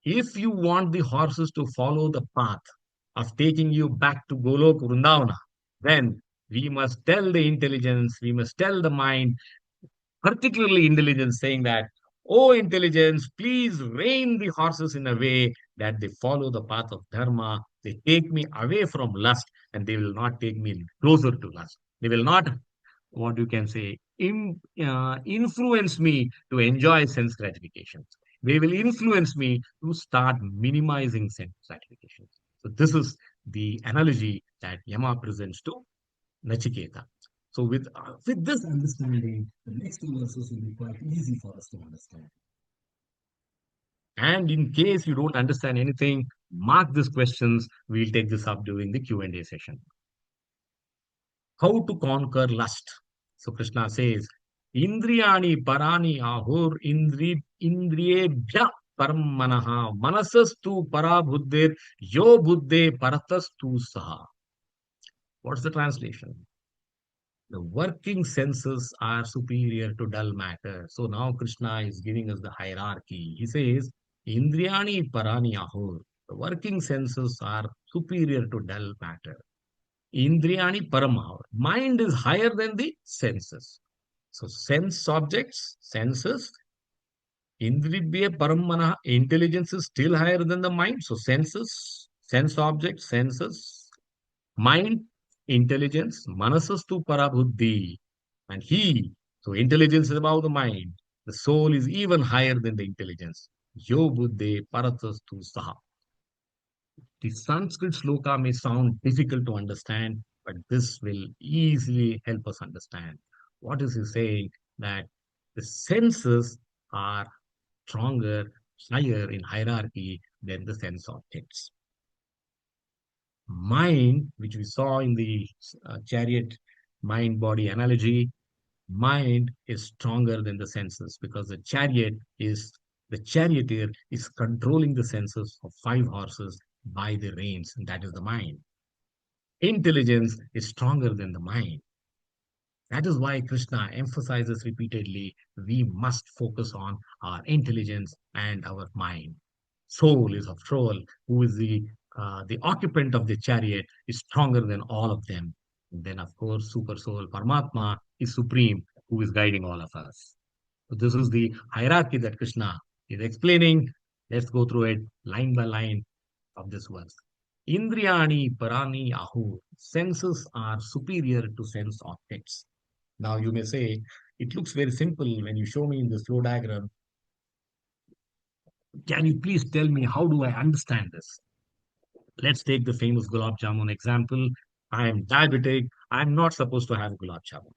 If you want the horses to follow the path of taking you back to Golok Vrindavana, then we must tell the intelligence, we must tell the mind, particularly intelligence, saying that, oh, intelligence, please rein the horses in a way that they follow the path of dharma. They take me away from lust and they will not take me closer to lust. They will not, what you can say, influence me to enjoy sense gratification. They will influence me to start minimizing sense gratification. So, this is the analogy that Yama presents to Nachiketa. So with this understanding, the next two verses will be quite easy for us to understand. And in case you don't understand anything, mark these questions. We'll take this up during the Q&A session. How to conquer lust? So Krishna says, Indriyani parani ahur indriyebhya param manaha manasastu parabuddhir yo buddhe paratastu saha. What's the translation? The working senses are superior to dull matter. So now Krishna is giving us the hierarchy. He says, Indriyani parani ahur. The working senses are superior to dull matter. Indriyani paramahur. Mind is higher than the senses. So sense objects, senses, indriya paramana, intelligence is still higher than the mind. So senses, sense objects, senses, mind, intelligence, manasastu parabuddhi. And he, so intelligence is above the mind. The soul is even higher than the intelligence. Yo buddhe paratastu saha. The Sanskrit sloka may sound difficult to understand, but this will easily help us understand. What is he saying? That the senses are stronger, higher in hierarchy than the sense objects. Mind, which we saw in the chariot mind body analogy, mind is stronger than the senses because the charioteer is controlling the senses of five horses by the reins, and that is the mind. Intelligence is stronger than the mind. That is why Krishna emphasizes repeatedly we must focus on our intelligence and our mind. Soul is, after all, who is the occupant of the chariot, is stronger than all of them. And then, of course, Super Soul, Paramatma, is supreme, who is guiding all of us. So this is the hierarchy that Krishna is explaining. Let's go through it line by line of this verse. Indriyani parani ahu. Senses are superior to sense objects. Now you may say, it looks very simple when you show me in this flow diagram. Can you please tell me how do I understand this? Let's take the famous gulab jamun example. I am diabetic. I am not supposed to have gulab jamun.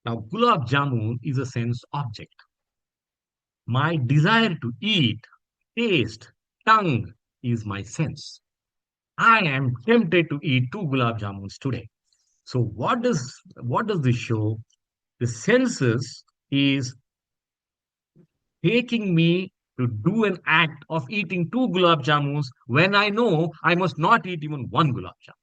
Now, gulab jamun is a sense object. My desire to eat, taste, tongue is my sense. I am tempted to eat two gulab jamuns today. So what does this show? The senses is taking me to do an act of eating two gulab jamuns when I know I must not eat even one gulab jamun.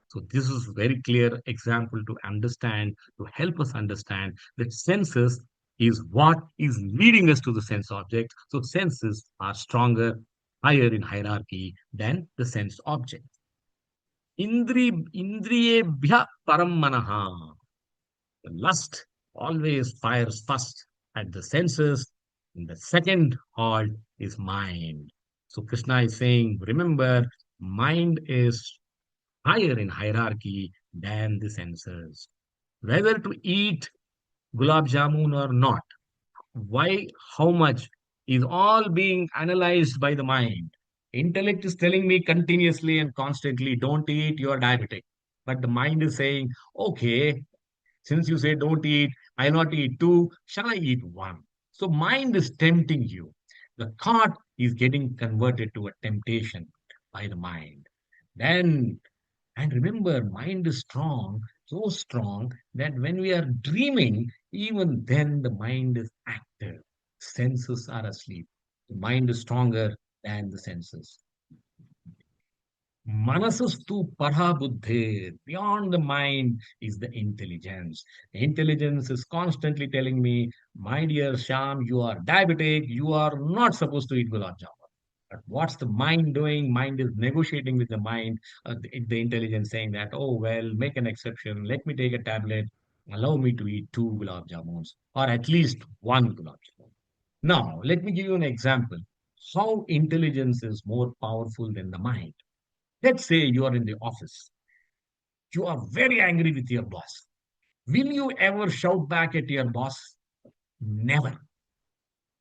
So this is a very clear example to understand, to help us understand that senses is what is leading us to the sense object. So senses are stronger, higher in hierarchy than the sense object. Indriyebhya param manaha. The lust always fires first at the senses, and the second halt is mind. So Krishna is saying, remember, mind is higher in hierarchy than the senses. Whether to eat gulab jamun or not, why, how much is all being analyzed by the mind. Intellect is telling me continuously and constantly, don't eat, you are diabetic. But the mind is saying, okay, since you say don't eat, I'll not eat two, shall I eat one? So mind is tempting you. The thought is getting converted to a temptation by the mind. Then and remember, mind is strong, so strong that when we are dreaming, even then the mind is active. Senses are asleep. The mind is stronger than the senses. Manasastu para buddhi. Beyond the mind is the intelligence. The intelligence is constantly telling me, my dear Sham, you are diabetic. You are not supposed to eat gulab jamun. But what's the mind doing? Mind is negotiating with the mind, the intelligence saying that, oh, well, make an exception. Let me take a tablet. Allow me to eat two gulab jamuns or at least one gulab jamun. Now, let me give you an example how intelligence is more powerful than the mind. Let's say you are in the office. You are very angry with your boss. Will you ever shout back at your boss? Never.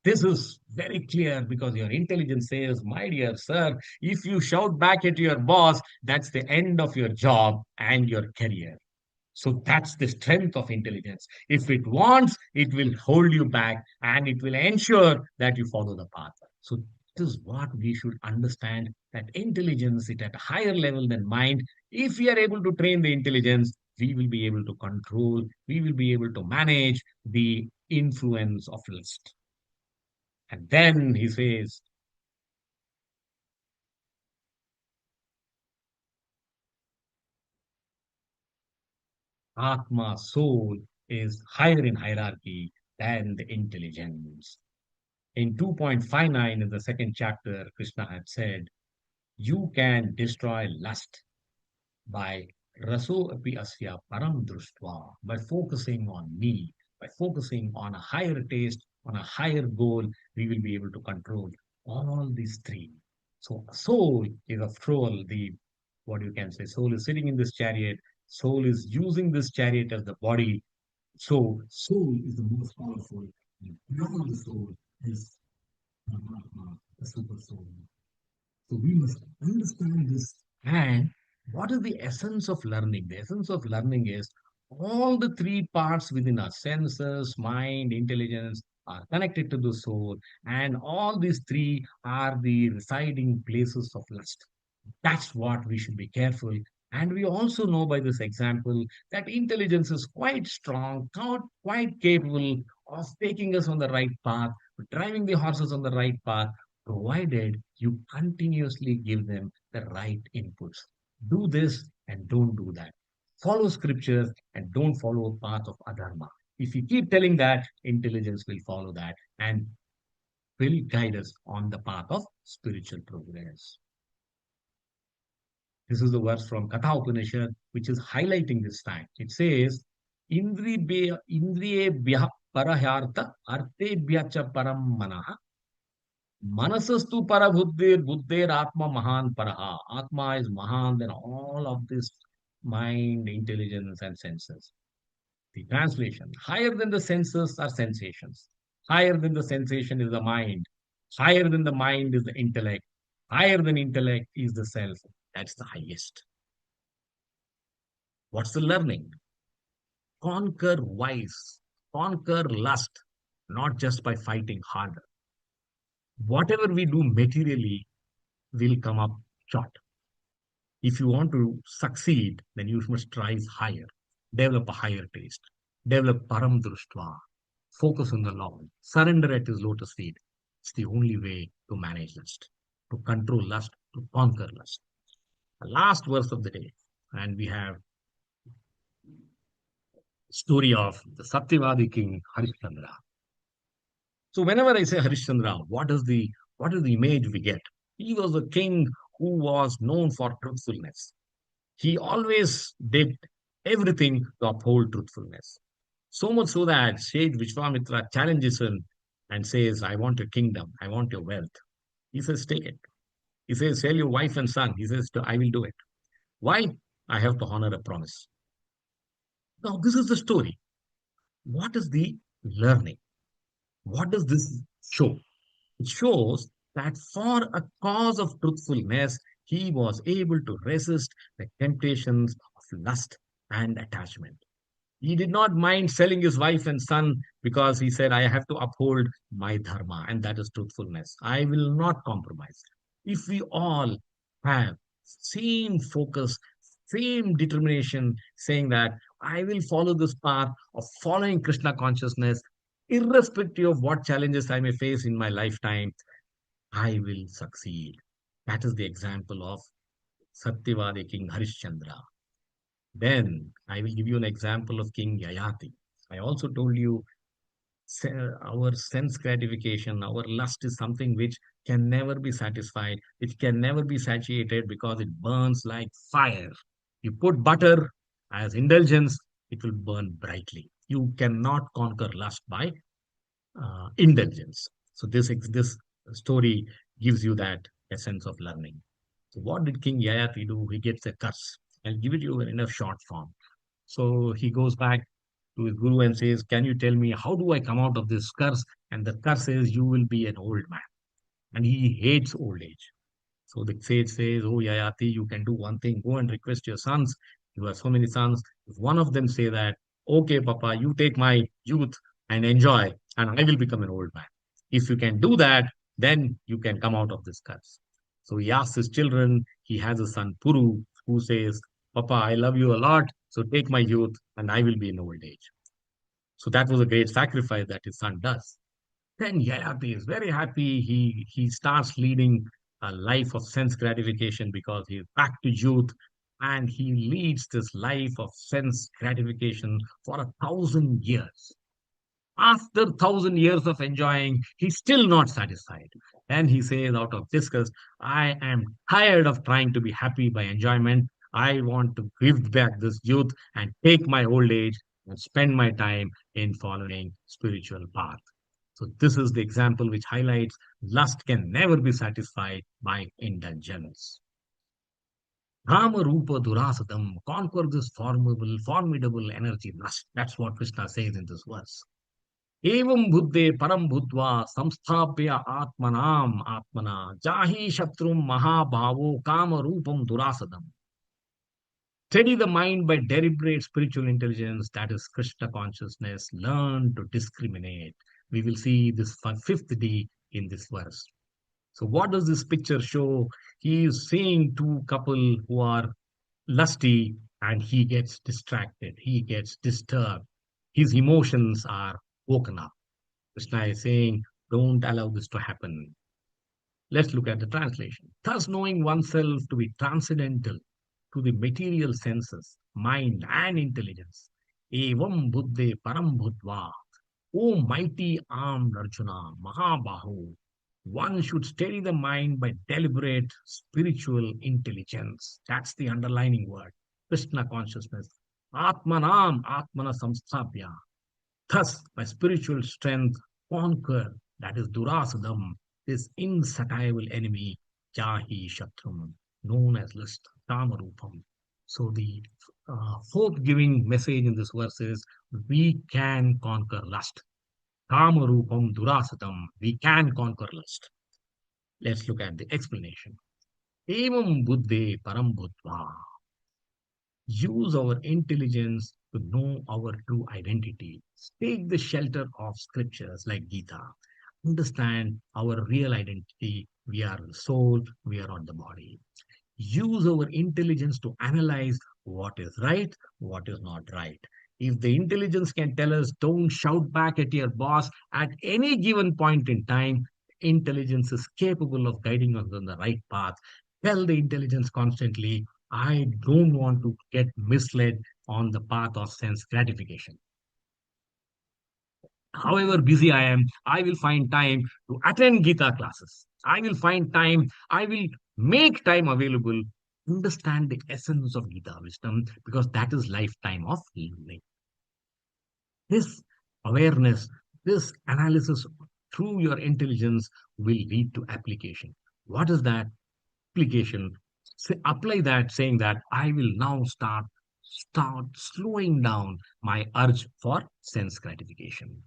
This is very clear because your intelligence says, my dear sir, if you shout back at your boss, that's the end of your job and your career. So that's the strength of intelligence. If it wants, it will hold you back and it will ensure that you follow the path. So this is what we should understand that intelligence is at a higher level than mind. If we are able to train the intelligence, we will be able to control, we will be able to manage the influence of lust. And then he says, Atma, soul, is higher in hierarchy than the intelligence. In 2.59 in the second chapter, Krishna had said, you can destroy lust by raso api asya param društva, by focusing on me, by focusing on a higher taste, on a higher goal, we will be able to control all these three. So soul is after all the what you can say, soul is sitting in this chariot, soul is using this chariot as the body. So soul is the most powerful. And beyond the soul is Paramatma, the super soul. So we must understand this. And what is the essence of learning? The essence of learning is all the three parts within us senses, mind, intelligence are connected to the soul, and all these three are the residing places of lust. That's what we should be careful. And we also know by this example that intelligence is quite strong, quite capable of taking us on the right path, driving the horses on the right path, provided you continuously give them the right inputs. Do this and don't do that. Follow scriptures and don't follow a path of adharma. If you keep telling that, intelligence will follow that and will guide us on the path of spiritual progress. This is the verse from Katha Upanishad, which is highlighting this fact. It says, Indriyebhya parahyartha artebhya cha param manaha manasastu parabuddhir buddhir atma mahan paraha. Atma is mahan than all of this mind, intelligence, and senses. The translation, higher than the senses are sensations. Higher than the sensation is the mind. Higher than the mind is the intellect. Higher than intellect is the self. That's the highest. What's the learning? conquer vice, conquer lust, not just by fighting harder. Whatever we do materially will come up short. If you want to succeed, then you must strive higher, develop a higher taste, develop param društva, focus on the Lord, surrender at His lotus feet. It's the only way to manage lust, to control lust, to conquer lust. The last verse of the day, and we have story of the Satyavadi king Harishchandra. So whenever I say Harishchandra, what is the image we get? He was a king who was known for truthfulness. He always did everything to uphold truthfulness. So much so that Sage Vishwamitra challenges him and says, I want your kingdom, I want your wealth. He says, take it. He says, sell your wife and son. He says, I will do it. Why? I have to honor a promise. Now, this is the story. What is the learning? What does this show? It shows that for a cause of truthfulness, he was able to resist the temptations of lust and attachment. He did not mind selling his wife and son because he said, I have to uphold my dharma, and that is truthfulness. I will not compromise. If we all have same focus, same determination, saying that I will follow this path of following Krishna consciousness, irrespective of what challenges I may face in my lifetime, I will succeed. That is the example of Satyavadi King Harishchandra. Then I will give you an example of King Yayati. I also told you our sense gratification, our lust is something which can never be satisfied, which can never be satiated because it burns like fire. You put butter as indulgence, it will burn brightly. You cannot conquer lust by indulgence. So this story gives you that essence of learning. So what did King Yayati do? He gets a curse. I'll give it you in a short form. So he goes back to his guru and says, can you tell me how do I come out of this curse? And the curse says, you will be an old man. And he hates old age. So the sage says, oh Yayati, you can do one thing. Go and request your sons. You have so many sons. If one of them say that, okay, Papa, you take my youth and enjoy, and I will become an old man. If you can do that, then you can come out of this curse. So he asks his children. He has a son Puru who says, Papa, I love you a lot. So take my youth and I will be in old age. So that was a great sacrifice that his son does. Then Yayati is very happy. He starts leading a life of sense gratification because he is back to youth, and he leads this life of sense gratification for 1,000 years. After 1,000 years of enjoying, he's still not satisfied. And he says, out of disgust, I am tired of trying to be happy by enjoyment. I want to give back this youth and take my old age and spend my time in following spiritual path. So this is the example which highlights lust can never be satisfied by indulgence. Rama Rupa Durasadam, conquer this formidable energy lust. That's what Krishna says in this verse. Evam buddhe param bhutva samsthapya atmana jahi shatrum mahabhavo kama rupam durasadam. Steady the mind by deliberate spiritual intelligence, that is Krishna consciousness. Learn to discriminate. We will see this fifth D in this verse. So, what does this picture show? He is seeing two couple who are lusty, and he gets distracted. He gets disturbed. His emotions are woken up. Krishna is saying, don't allow this to happen. Let's look at the translation. Thus, knowing oneself to be transcendental to the material senses, mind, and intelligence. Evam buddhe param bhutva. O mighty armed Arjuna, Mahabahu, one should steady the mind by deliberate spiritual intelligence. That's the underlining word. Krishna consciousness. Atmanam, Atmana samsthabhya. Thus, by spiritual strength, conquer, that is Durasadam, this insatiable enemy, Jahi Shatrum, known as lust, Kamarupam. So, the hope giving message in this verse is we can conquer lust. Kamarupam Durasadam, we can conquer lust. Let's look at the explanation. Evam Buddhe Param Bhutva. Use our intelligence to know our true identity. Take the shelter of scriptures like Gita. Understand our real identity. We are the soul, we are not the body. Use our intelligence to analyze what is right, what is not right. If the intelligence can tell us, don't shout back at your boss at any given point in time, intelligence is capable of guiding us on the right path. Tell the intelligence constantly, I don't want to get misled on the path of sense gratification. However busy I am, I will find time to attend Gita classes. I will find time, I will make time available, understand the essence of Gita wisdom, because that is lifetime of learning. This awareness, this analysis through your intelligence will lead to application. What is that application? Apply that saying that I will now start slowing down my urge for sense gratification.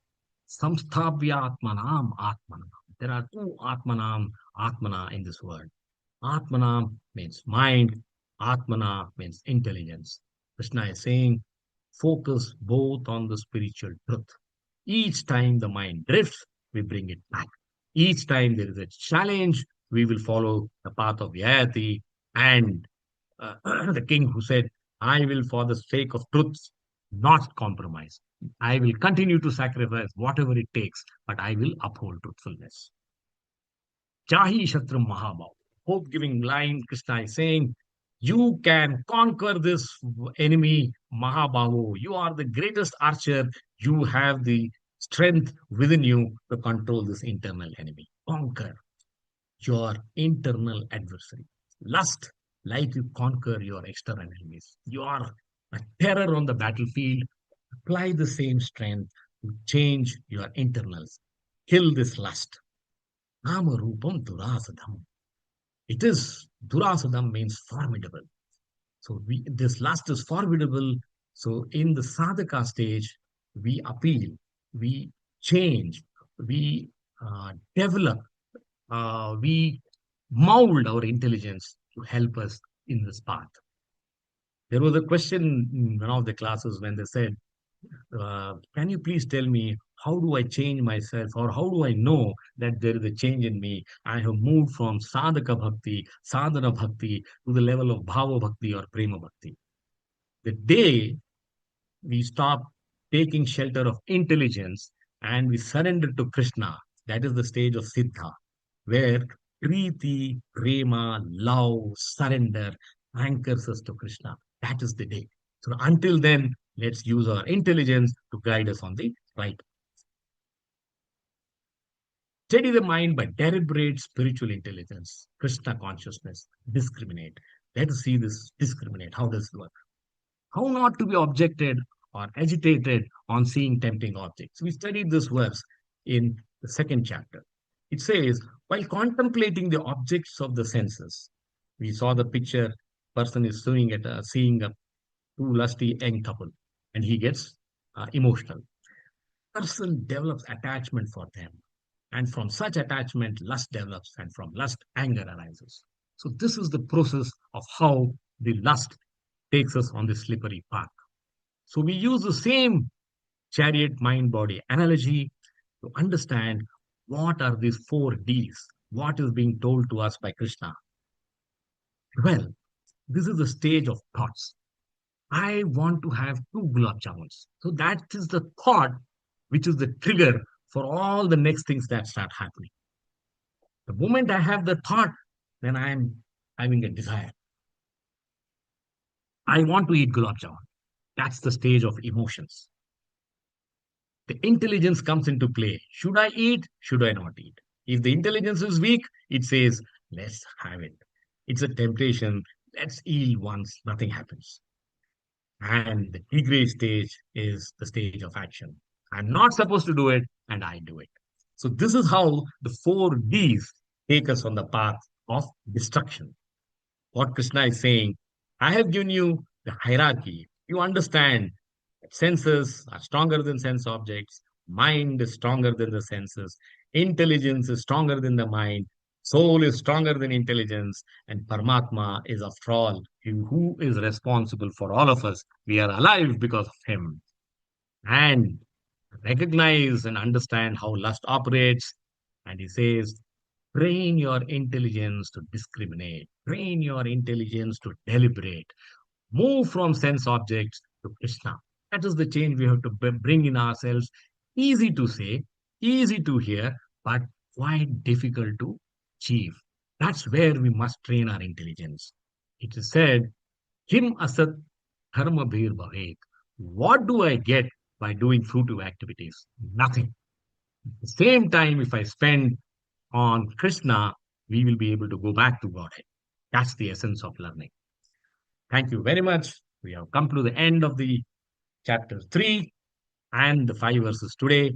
Samsthabya atmanam atmanam. There are two atmanam atmana in this word. Atmana means mind, atmana means intelligence. Krishna is saying focus both on the spiritual truth. Each time the mind drifts, we bring it back. Each time there is a challenge, we will follow the path of Yayati and the king who said, I will, for the sake of truth, not compromise. I will continue to sacrifice whatever it takes, but I will uphold truthfulness. Jahi Shatram Mahabhav. Hope giving line, Krishna is saying, you can conquer this enemy, Mahabhavu. You are the greatest archer. You have the strength within you to control this internal enemy. Conquer your internal adversary. Lust, like you conquer your external enemies. You are a terror on the battlefield. Apply the same strength to change your internals. Kill this lust. Nama Rupam Durasadham. It is Durasadham means formidable. So this lust is formidable. So in the sadhaka stage, we appeal, we change, we develop, we mold our intelligence to help us in this path. There was a question in one of the classes when they said, can you please tell me how do I change myself or how do I know that there is a change in me? I have moved from sadhaka bhakti, sadhana bhakti to the level of bhava bhakti or prema bhakti. The day we stop taking shelter of intelligence and we surrender to Krishna, that is the stage of Siddha, where Preeti, Prema, love, surrender anchors us to Krishna. That is the day. So until then, let's use our intelligence to guide us on the right. Steady the mind by deliberate spiritual intelligence, Krishna consciousness, discriminate. Let us see this discriminate. How does it work? How not to be objected or agitated on seeing tempting objects. We studied this verse in the second chapter. It says, while contemplating the objects of the senses, we saw the picture, person is seeing a two lusty young couple, and he gets emotional. Person develops attachment for them. And from such attachment, lust develops, and from lust, anger arises. So, this is the process of how the lust takes us on the slippery path. So we use the same chariot mind body analogy to understand what are these four Ds, what is being told to us by Krishna. Well, this is the stage of thoughts. I want to have two gulab jamuns. So that is the thought which is the trigger for all the next things that start happening. The moment I have the thought, then I am having a desire. I want to eat gulab jamun. That's the stage of emotions. The intelligence comes into play. Should I eat? Should I not eat? If the intelligence is weak, it says, let's have it. It's a temptation. Let's eat once, nothing happens. And the degrade stage is the stage of action. I'm not supposed to do it, and I do it. So, this is how the four Ds take us on the path of destruction. What Krishna is saying, I have given you the hierarchy. You understand senses are stronger than sense objects. Mind is stronger than the senses. Intelligence is stronger than the mind. Soul is stronger than intelligence, and Paramatma is, after all, who is responsible for all of us. We are alive because of him. And recognize and understand how lust operates. And he says, train your intelligence to discriminate, train your intelligence to deliberate, move from sense objects to Krishna. That is the change we have to bring in ourselves. Easy to say, easy to hear, but quite difficult to achieve. That's where we must train our intelligence. It is said, Kim asat dharma bhir bhavet. What do I get by doing fruitive activities? Nothing. At the same time, if I spend on Krishna, we will be able to go back to Godhead. That's the essence of learning. Thank you very much. We have come to the end of the chapter 3 and the 5 verses today.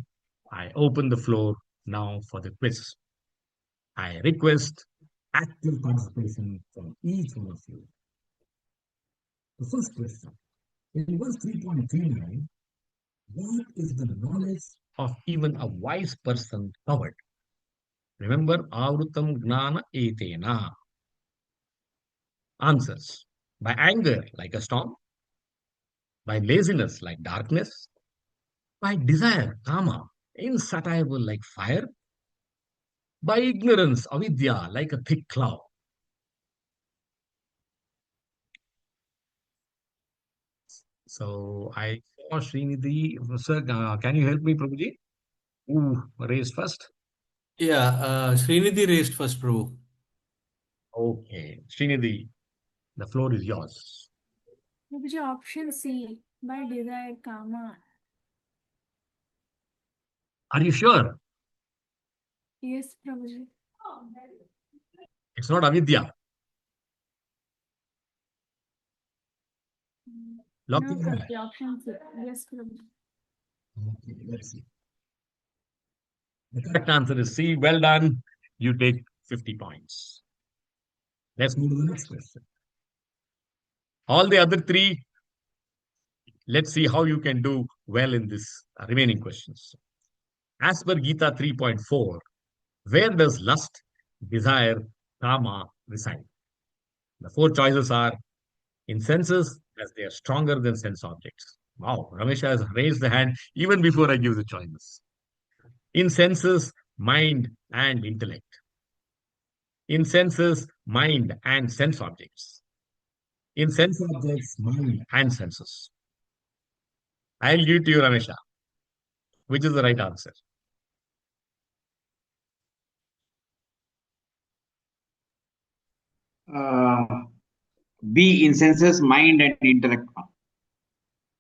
I open the floor now for the quiz. I request active participation from each one of you. The first question, in verse 3.39, what is the knowledge of even a wise person covered? Remember, avrutam gnana etena. Answers. By anger, like a storm. By laziness, like darkness. By desire, kama, insatiable like fire. By ignorance, avidya, like a thick cloud. So I saw Srinidhi. Sir, can you help me, Prabhuji? Who raised first? Yeah, Srinidhi raised first, Prabhu. Okay, Srinidhi, the floor is yours. मुझे option C by desire कामा. Are you sure? Yes Prabhu ji. It's not avidya. Lock नो it Prabhu down. Ji option C. Yes Prabhu ji. Okay, let's see. The correct answer is C. Well done. You take 50 points. Let's move to the next question. All the other three, let's see how you can do well in this remaining questions. As per Gita 3.4, where does lust, desire, kama reside? The four choices are in senses, as they are stronger than sense objects. Wow, Ramesha has raised the hand even before I give the choices. In senses, mind, and intellect. In senses, mind, and sense objects. In sense objects, mind, and senses. I'll give it to you, Ramesha. Which is the right answer? Uh, B, in senses, mind, and intellect.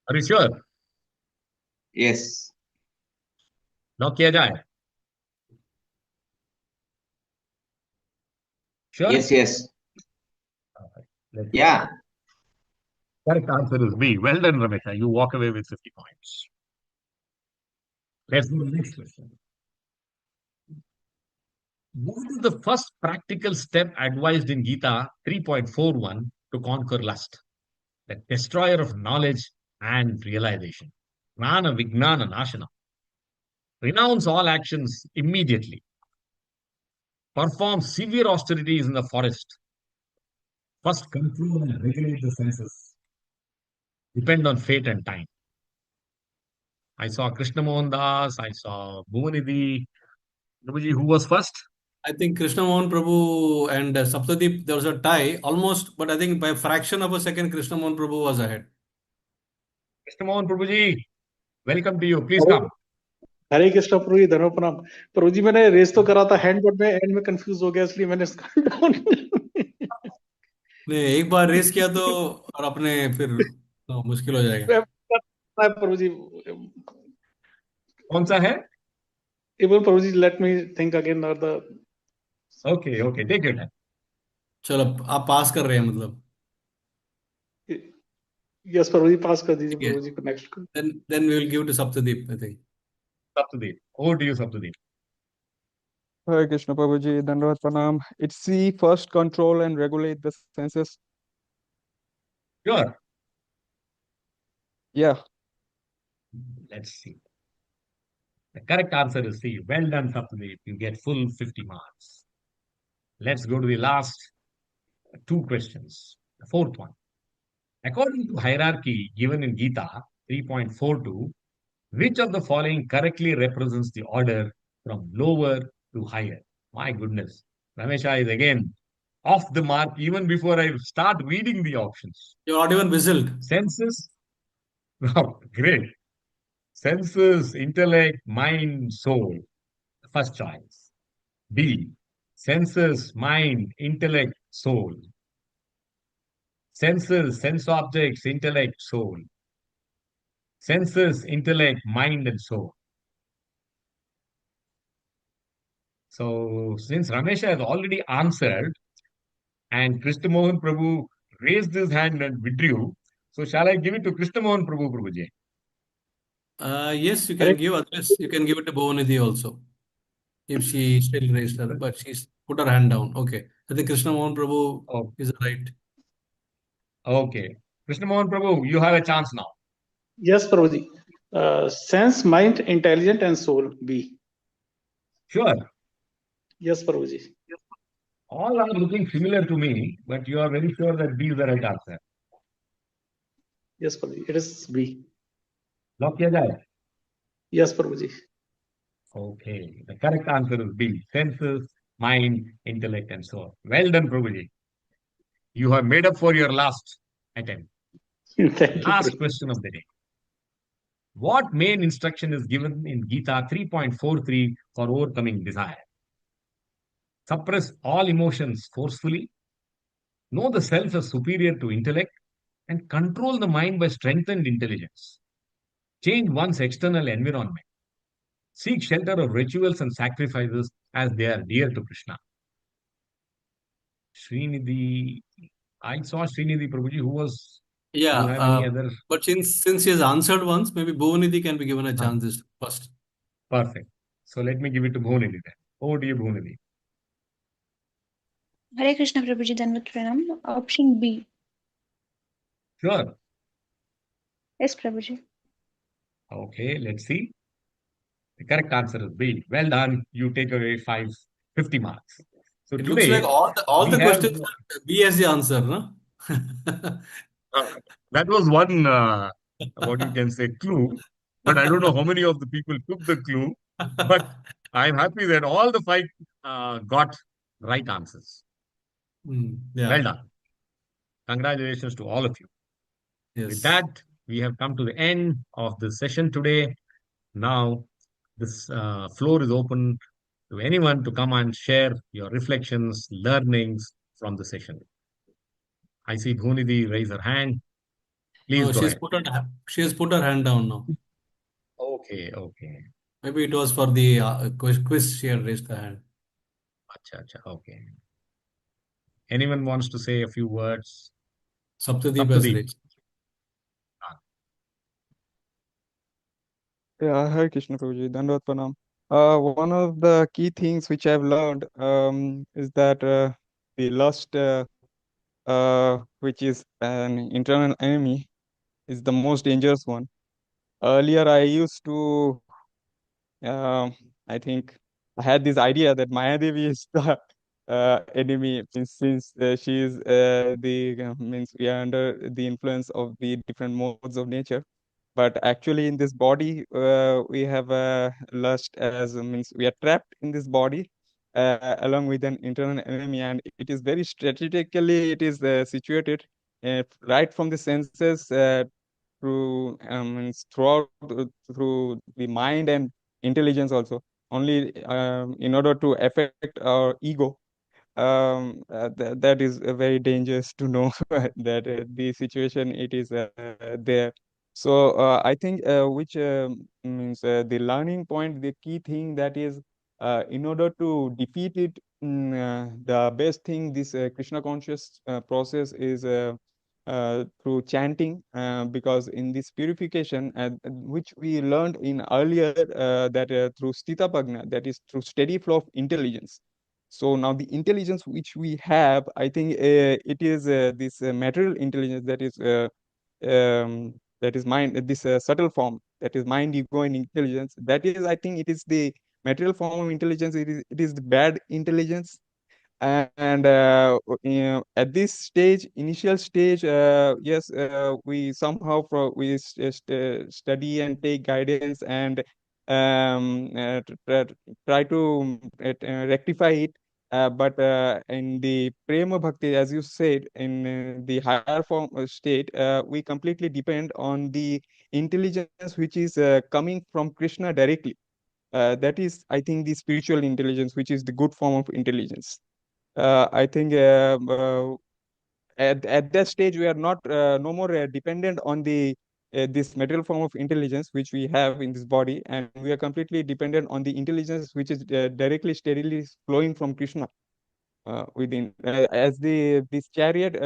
Are you sure? Yes. Lock किया जाए. Sure? Yes, yes. Let's see. Yeah. Correct answer is B. Well done, Ramesha. You walk away with 50 points. Let's go to the next question. What is the first practical step advised in Gita 3.41 to conquer lust? The destroyer of knowledge and realization. Jnana Vijnana Nashana. Renounce all actions immediately. Perform severe austerities in the forest. First, control and regulate the senses. Depend on fate and time. I saw Krishna Mohan Das. I saw Bhuvanidhi. Prabhuji, who was first? I think Krishna Mohan Prabhu and Saptadeep, there was a tie almost, but I think by a fraction of a second, Krishna Mohan Prabhu was ahead. Krishna Mohan Prabhuji, welcome to you. Please Hare come. हरे कृष्ण प्रभु जी, धन्यवाद प्रणाम प्रभु जी. मैंने race तो करा था hand, but मैं and में confuse हो गया, इसलिए मैंने इसका डाउन. ने एक बार रेस किया तो और अपने फिर तो मुश्किल हो जाएगा. प्रभु जी, कौन सा है? even Prabhu ji, let me think again or the. Okay, okay. Take your time. चलो आप पास कर रहे हैं मतलब. यस प्रभु जी, पास कर दीजिए ठीक है. प्रभु जी को. Next Then we will give to Saptadeep, I think. Saptadeep. Over to you, Saptadeep. Hare Krishna Prabhuji, Dandavat Pranam. It's C, first control and regulate the senses. Sure. Yeah. Let's see. The correct answer is C. Well done, Saptadeep. You get full 50 marks. Let's go to the last two questions. The fourth one. According to hierarchy given in Gita 3.42, which of the following correctly represents the order from lower to higher? My goodness. Ramesha is again off the mark even before I start reading the options. You're not even whistled. Senses. Wow, great. Senses, intellect, mind, soul. First choice. B. Senses, mind, intellect, soul. Senses, sense objects, intellect, soul. Senses, intellect, mind, and soul. So, since Ramesha has already answered and Krishna Mohan Prabhu raised his hand and withdrew, so shall I give it to Krishna Mohan Prabhu Prabhuji? Yes, you can Correct. give. Otherwise, you can give it to Bhuvanidhi also, if she still raised her, but she's put her hand down. Okay. I think Krishna Mohan Prabhu Oh, is right. okay. Krishna Mohan Prabhu, you have a chance now. Yes, Prabhuji. Sense, mind, intelligent, and soul. B. Sure. Yes, Prabhuji. All are looking similar to me, but you are very sure that B is the right answer. Yes, Prabhuji. It is B. Lock kiya jaye? Yes, Prabhuji. Okay. The correct answer is B. Senses, mind, intellect, and soul. Well done, Prabhuji. You have made up for your last attempt. Thank you, Last Prabhuji. question of the day. What main instruction is given in Gita 3.43 for overcoming desire? Suppress all emotions forcefully, know the self as superior to intellect, and control the mind by strengthened intelligence. Change one's external environment. Seek shelter of rituals and sacrifices as they are dear to Krishna. Srinidhi, I saw Srinidhi Prabhuji, do Yeah, you have any other? but since he has answered once, maybe Bhuvanidhi can be given a Ah, chance this first. perfect. So let me give it to Bhunidhi then. Over to you, Bhunidhi. Hare Krishna Prabhuji, Danvat Pranam. Option B. Sure. Yes, Prabhuji. Okay, let's see. The correct answer is B. Well done. You take away 50 marks. So It looks like today all we the have questions are B as the answer, no? uh, that was one what you can say clue, but I don't know how many of the people took the clue. But I'm happy that all the five got right answers. Well Yeah. done. Congratulations to all of you. With Yes. that, we have come to the end of the session today. Now, this floor is open to anyone to come and share your reflections, learnings from the session. I see Bhunidhi raise her hand. Please No, go ahead. she has put her hand down now. Okay, okay. Maybe it was for the quiz she had raised her hand. Acha, acha, okay. Anyone wants to say a few words? Saptadeep has Saptadeep. raised. Yeah, Hare Krishna Prabhuji, Dandavat Pranam. One of the key things which I've learned is that the lust, which is an internal enemy, is the most dangerous one. Earlier, I used to, I think, I had this idea that Mayadevi is the enemy, since she is means we are under the influence of the different modes of nature. But actually, in this body, we have lust as means we are trapped in this body along with an internal enemy, and it is very strategically it is situated right from the senses through means through the mind and intelligence also. Only in order to affect our ego, that is very dangerous to know that the situation it is there. So I think which means the learning point, the key thing that is in order to defeat it, the best thing this Krishna conscious process is through chanting, because in this purification, which we learned in earlier, that through stita pagna, that is through steady flow of intelligence. So now the intelligence which we have, I think it is this material intelligence that is mind, this subtle form, that is mind, ego, and intelligence. That is, I think, it is the material form of intelligence. It is the bad intelligence. And at this stage, initial stage, yes, we somehow study and take guidance and try to rectify it. But in the prema bhakti, as you said, in the higher form state, we completely depend on the intelligence which is coming from Krishna directly. That is, I think, the spiritual intelligence, which is the good form of intelligence. I think at that stage we are not no more dependent on the this material form of intelligence which we have in this body, and we are completely dependent on the intelligence which is directly steadily flowing from Krishna within. As the this chariot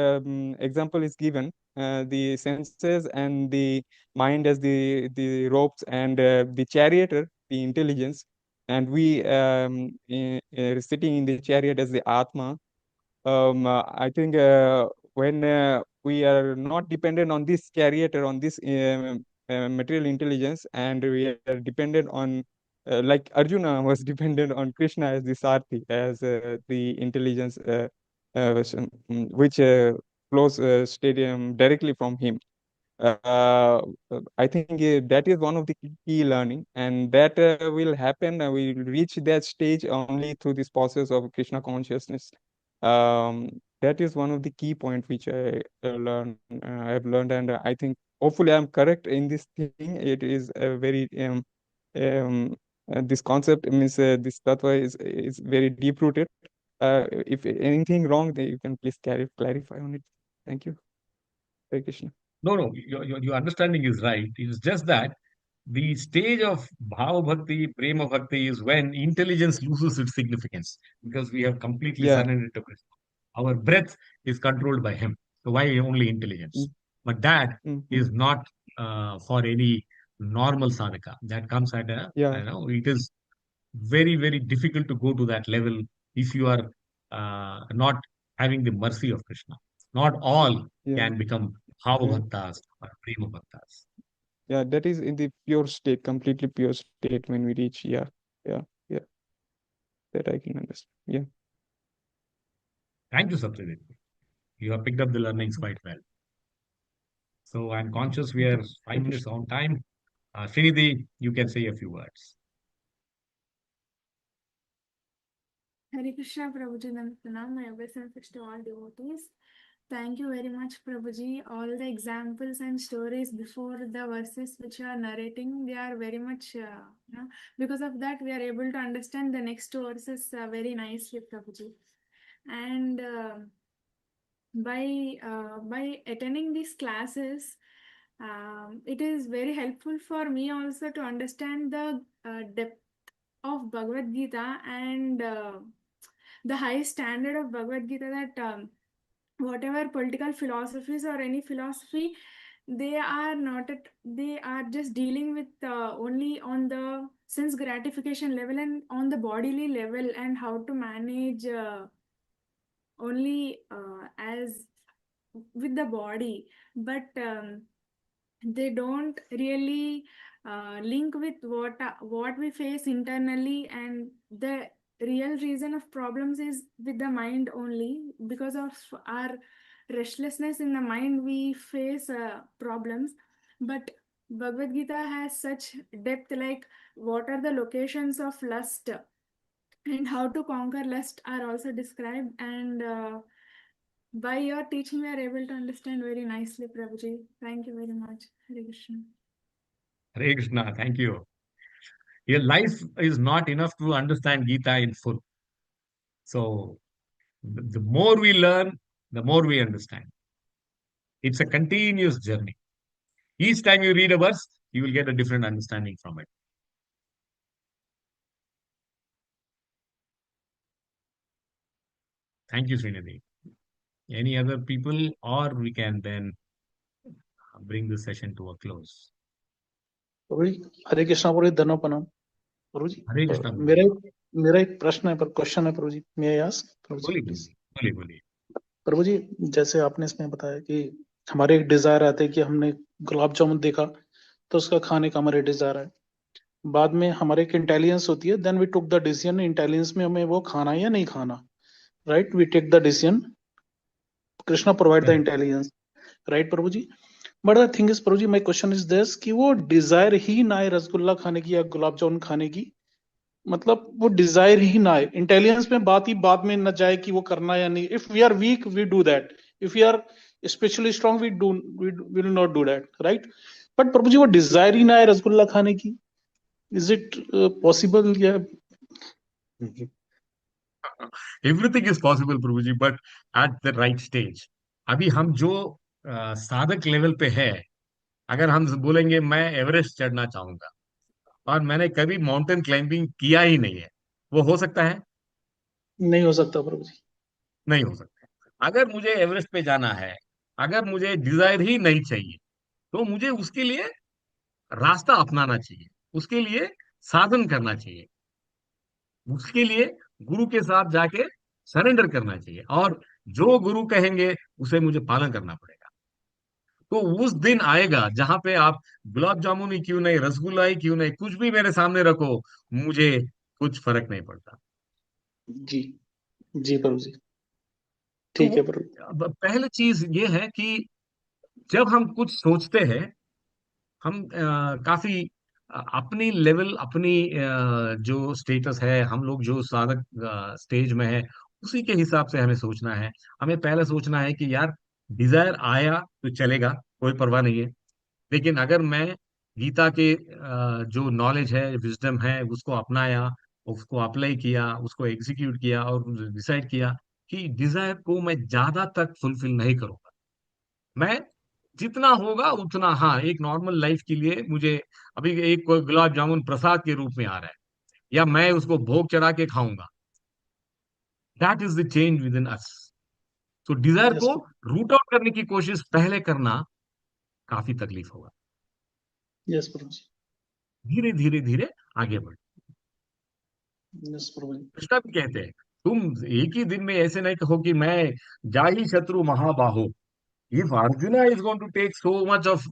example is given, the senses and the mind as the ropes, and the charioteer, the intelligence, and we sitting in the chariot as the Atma. I think when we are not dependent on this charioteer, on this material intelligence, and we are dependent on, like Arjuna was dependent on Krishna as the Sarthi, as the intelligence which flows stadium directly from him. I think that is one of the key learning, and that will happen. We will reach that stage only through this process of Krishna consciousness. That is one of the key point which I have learned, and I think hopefully I'm correct in this thing. It is a very this concept means this tattva is very deep rooted. If anything wrong, then you can please clarify on it. Thank you. Hare Krishna. No, no, your understanding is right. It's just that the stage of Bhava Bhakti, Prema Bhakti is when intelligence loses its significance because we have completely Yeah. surrendered to Krishna. Our breath is controlled by Him. So why only intelligence? But that is not for any normal sadhaka. That comes at a, Yeah. it is very, very difficult to go to that level if you are not having the mercy of Krishna. Not all Yeah. can become Bhava Yeah. Bhaktas or Prema Bhaktas. Yeah, that is in the pure state, completely pure state when we reach. Yeah. That I can understand. Yeah. Thank you, Satyajit. You have picked up the learnings quite well. So I'm conscious we are 5 minutes on time. Srinidhi, you can say a few words. Hare Krishna, Prabhuji, Namastanam, my obeisance to all devotees. Thank you very much, Prabhuji. All the examples and stories before the verses which you are narrating, they are very much, because of that, we are able to understand the next two verses very nicely, Prabhuji. And by attending these classes, it is very helpful for me also to understand the depth of Bhagavad Gita and the high standard of Bhagavad Gita, that whatever political philosophies or any philosophy, they are just dealing with only on the sense gratification level and on the bodily level, and how to manage only as with the body, but they don't really link with what we face internally, and the real reason of problems is with the mind only. Because of our restlessness in the mind, we face problems. But Bhagavad Gita has such depth, like what are the locations of lust and how to conquer lust are also described, and by your teaching we are able to understand very nicely, Prabhuji. Thank you very much. Hare Krishna. Hare Krishna, thank you. Your life is not enough to understand Gita in full. So the more we learn, the more we understand. It's a continuous journey. Each time you read a verse, you will get a different understanding from it. Thank you, Srinidhi. Any other people, or we can then bring the session to a close. प्रभु जी हरे कृष्णा प्रभु जी धन्यवाद प्रणाम प्रभु जी Hare Krishna. मेरा एक प्रश्न है, पर question है प्रभु जी, मे आई आस्क प्रभु जी बोलिए प्लीज। बोलिए बोलिए। प्रभु जी जैसे आपने इसमें बताया कि हमारे एक डिजायर आते हैं कि हमने गुलाब जामुन देखा तो उसका खाने का हमारे डिजायर है, बाद में हमारे एक इंटेलिजेंस होती है, then we took the decision intelligence में हमें वो खाना है या नहीं खाना। right? We take the decision. Krishna provide the Correct. intelligence, right, Prabhu ji? But the thing is, Prabhu ji, my question is this कि वो desire ही ना है रसगुल्ला खाने की या गुलाब जामुन खाने की, मतलब वो डिजायर ही ना है, इंटेलिजेंस में बात ही बाद में न जाए कि वो करना या नहीं. If we are weak we do that, if we are specially strong we will not do that, right? But Prabhu ji वो डिजायर ही ना है रसगुल्ला खाने की, इज इट पॉसिबल? या everything is possible Prabhu ji, but at the right stage. अभी हम जो साधक लेवल पे है, अगर हम बोलेंगे मैं एवरेस्ट चढ़ना चाहूंगा और मैंने कभी माउंटेन क्लाइंबिंग किया ही नहीं है, वो हो सकता है? नहीं हो सकता प्रभु जी. नहीं हो सकता. अगर मुझे एवरेस्ट पे जाना है, अगर मुझे डिजायर ही नहीं चाहिए, तो मुझे उसके लिए रास्ता अपनाना चाहिए, उसके लिए साधन करना चाहिए, उसके लिए गुरु के साथ जाके सरेंडर करना चाहिए, और जो गुरु कहेंगे उसे मुझे पालन करना पड़ेगा. तो उस दिन आएगा जहां पे आप गुलाब जामुन ही क्यों नहीं, रसगुल्ला ही क्यों नहीं, कुछ भी मेरे सामने रखो, मुझे कुछ फर्क नहीं पड़ता. जी जी प्रभु जी, तो ठीक है प्रभु. अब पहली चीज ये है कि जब हम कुछ सोचते हैं, हम काफी अपनी लेवल, अपनी जो स्टेटस है, हम लोग जो साधक स्टेज में है, उसी के हिसाब से हमें सोचना है. हमें पहले सोचना है कि यार डिजायर आया तो चलेगा, कोई परवाह नहीं है, लेकिन अगर मैं गीता के जो नॉलेज है, विजडम है, उसको अपनाया, उसको अप्लाई किया, उसको एग्जीक्यूट किया और डिसाइड किया कि डिजायर को मैं ज्यादा तक फुलफिल नहीं करूंगा, मैं जितना होगा उतना, हाँ, एक नॉर्मल लाइफ के लिए मुझे अभी एक कोई गुलाब जामुन प्रसाद के रूप में आ रहा है, या मैं उसको भोग चढ़ा के खाऊंगा, that is the change within us. तो डिजायर यस को रूट आउट करने की कोशिश पहले करना काफी तकलीफ होगा. यस प्रभु जी, धीरे धीरे धीरे आगे बढ़. यस प्रभु जी. कृष्णा भी कहते हैं, तुम एक ही दिन में ऐसे नहीं कहो कि मैं जाहि शत्रु महाबाहो. If Arjuna is going to take so much of,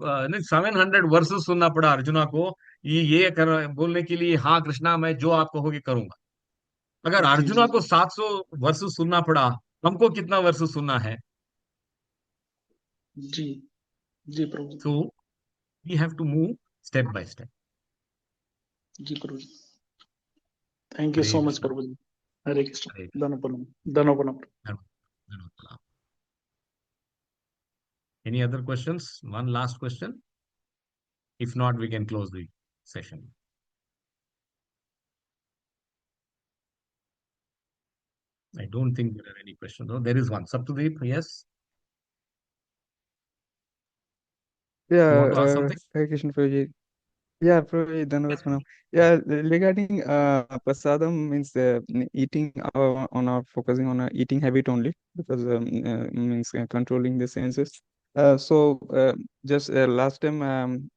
700 verses सुनना पड़ा अर्जुना को ये कर बोलने के लिए, हाँ कृष्णा मैं जो आप कहोगे करूंगा. अगर जी अर्जुना जी को 700 वर्सेस सुनना पड़ा, हमको कितना वर्सेस सुनना है? जी जी प्रभु जी, so we have to move step by step. जी प्रभु जी. Thank you Hare so much Krishna. प्रभु जी. हरे कृष्ण. हरे धन्यवाद. धन्यवाद. Krishna. Any other questions? One last question. If not, we can close the session. I don't think there are any questions. Oh, there is one. Saptadeep, yes? You Yeah, want to ask something? Hare Krishna Prabhuji. Yeah, Prabhuji, Dhanavad Pranam. Yeah, regarding prasadam means eating on our focusing on our eating habit only, because means controlling the senses. So just last time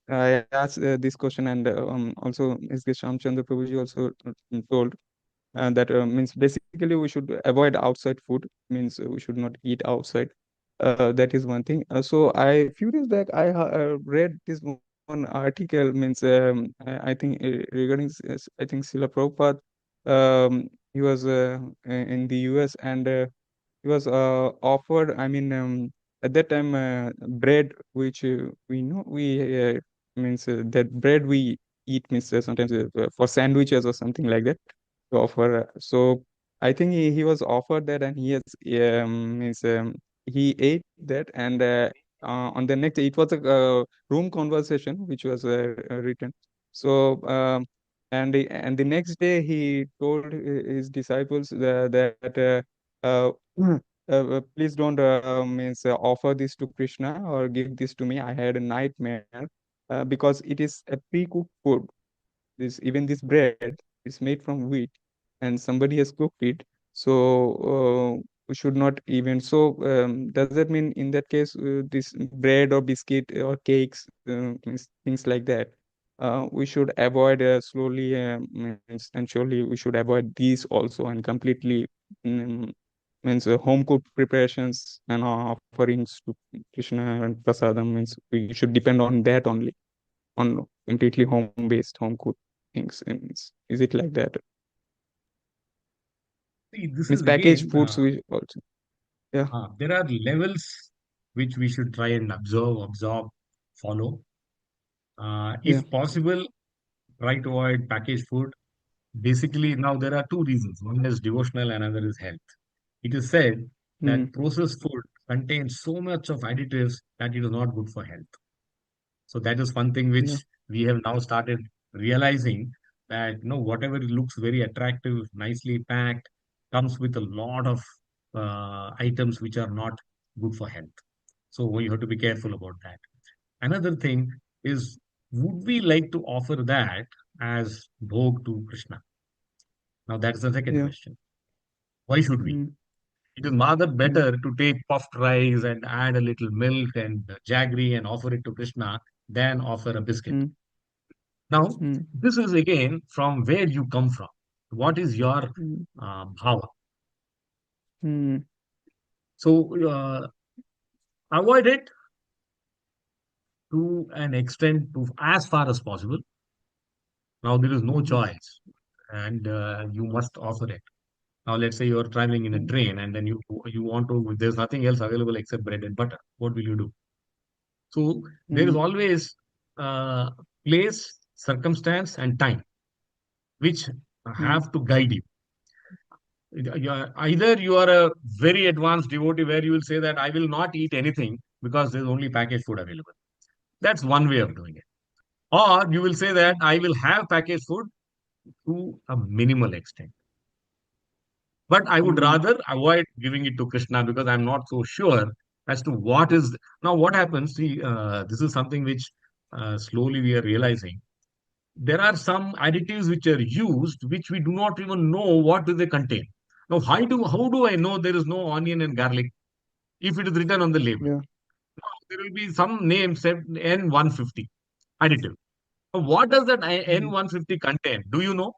I asked this question, and also Mr. Shamchandra Prabhuji also told that means basically we should avoid outside food, means we should not eat outside. That is one thing. So I few days back read this one article, means I think regarding I think Srila Prabhupada, he was in the US, and he was offered, I mean, at that time, bread which we know we means that bread we eat, means sometimes for sandwiches or something like that to offer. So I think he was offered that, and he has means he ate that, and on the next, it was a room conversation which was written. So and the next day he told his disciples that please don't means offer this to Krishna or give this to me. I had a nightmare because it is a pre-cooked food. This even this bread is made from wheat, and somebody has cooked it. So we should not even. So does that mean in that case this bread or biscuit or cakes, things like that, we should avoid slowly, and surely we should avoid these also, and completely means home cooked preparations and offerings to Krishna and prasadam, means we should depend on that only, on completely home based, home cooked things. And is it like that? See, this Means is packaged again, foods we also. Yeah, there are levels which we should try and observe, absorb, follow. yeah, If possible, try to avoid packaged food. Basically, now there are two reasons. One is devotional, and another is health. It is said mm, that processed food contains so much of additives that it is not good for health. So that is one thing yeah, which we have now started realizing, that whatever it looks very attractive, nicely packed, comes with a lot of items which are not good for health. So we have to be careful about that. Another thing is, would we like to offer that as bhog to Krishna? Now that's the second yeah, question. Why should we? mm, It is rather mm, better to take puffed rice and add a little milk and jaggery and offer it to Krishna than offer a biscuit. mm, Now, mm, this is again from where you come from. What is your mm, bhava? mm, So, avoid it to an extent, to as far as possible. Now, there is no mm, choice, and you must offer it. Now, let's say you're traveling in a mm, train, and then you want to. There's nothing else available except bread and butter. What will you do? So, there is mm, always uh, place, circumstance, and time which mm, have to guide you. Either you are a very advanced devotee where you will say that I will not eat anything because there's only packaged food available. That's one way of doing it. Or you will say that I will have packaged food to a minimal extent. But I would mm, rather avoid giving it to Krishna because I'm not so sure as to what is. Now, what happens? See, this is something which slowly we are realizing. There are some additives which are used which we do not even know what do they contain. Now, how do I know there is no onion and garlic if it is written on the label? yeah, There will be some name said N150 additive. Now, what does that mm, N150 contain? Do you know?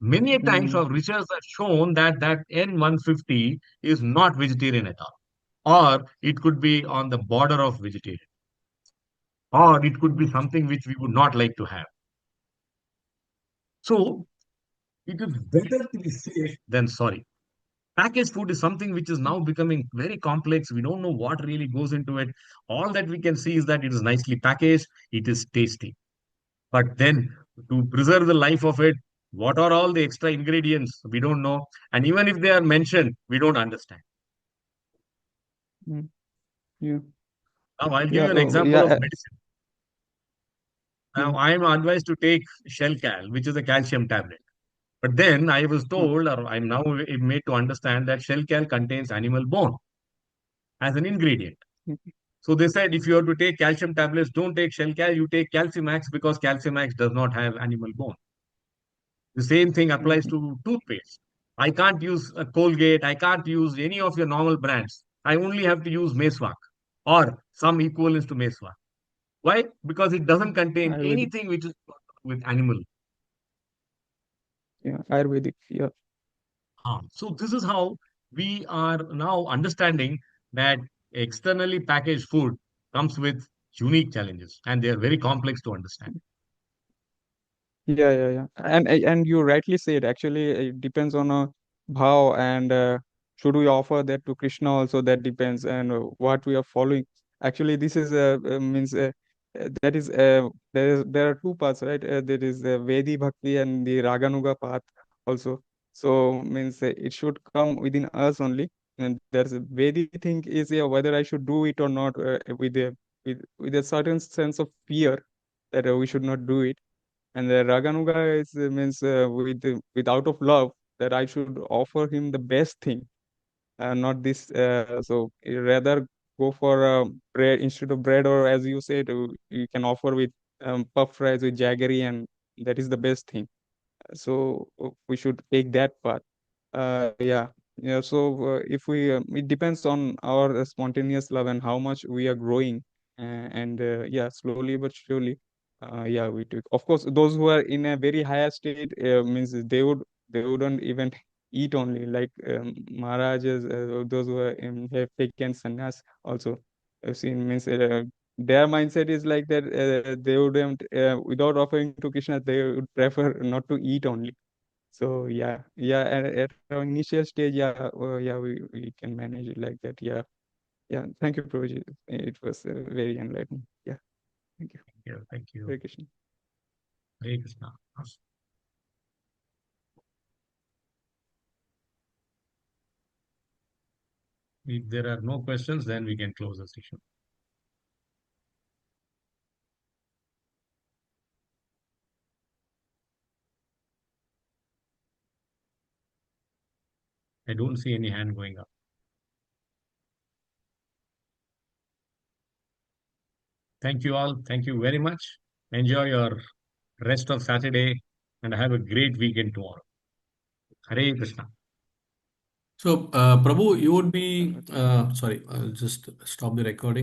Many a times mm, our research has shown that that N150 is not vegetarian at all, or it could be on the border of vegetarian, or it could be mm, something which we would not like to have. So it is better to be safe than sorry. Packaged food is something which is now becoming very complex. We don't know what really goes into it. All that we can see is that it is nicely packaged, it is tasty. But then to preserve the life of it, what are all the extra ingredients? We don't know. And even if they are mentioned, we don't understand. mm, yeah, Now, I'll give yeah, you an example yeah, of medicine. yeah, Now, I am advised to take Shell Cal, which is a calcium tablet. But then I was told, or I'm now made to understand that Shell Cal contains animal bone as an ingredient. mm, So they said if you have to take calcium tablets, don't take Shell Cal, you take Calcimax because Calcimax does not have animal bone. The same thing applies mm, to toothpaste. I can't use a Colgate, I can't use any of your normal brands. I only have to use Meswak or some equivalents to Meswak. Why? Because it doesn't contain Ayurvedic, anything which is with animal. yeah, Ayurvedic, yeah, Harm. So this is how we are now understanding that externally packaged food comes with unique challenges and they are very complex to understand. yeah, yeah, yeah. And you rightly said, actually, it depends on how and should we offer that to Krishna also, that depends, and what we are following. Actually, this is means that is there are two paths, right? There is Vedi Bhakti and the Raganuga path also. So means it should come within us only. And there's a Vedi thing is whether I should do it or not with a certain sense of fear that we should not do it. And the Raganuga is means with out of love that I should offer him the best thing, not this. So rather go for bread instead of bread, or as you said, you can offer with puff fries with jaggery, and that is the best thing. So we should take that path. Yeah, yeah. So if we, it depends on our spontaneous love and how much we are growing, and yeah, slowly but surely, yeah, we took. Of course, those who are in a very higher state means they wouldn't even eat only like Maharajas, those who are have taken sannyas also. I've seen means their mindset is like that they wouldn't without offering to Krishna they would prefer not to eat only. So at our initial stage, we can manage it like that. Yeah. Thank you, Prabhuji. It was very enlightening. Yeah, thank you. Yeah, thank you. Hare Krishna. Hare Krishna. If there are no questions, then we can close the session. I don't see any hand going up. Thank you all. Thank you very much. Enjoy your rest of Saturday and have a great weekend tomorrow. Hare Krishna. So, Prabhu, you would be, sorry, I'll just stop the recording.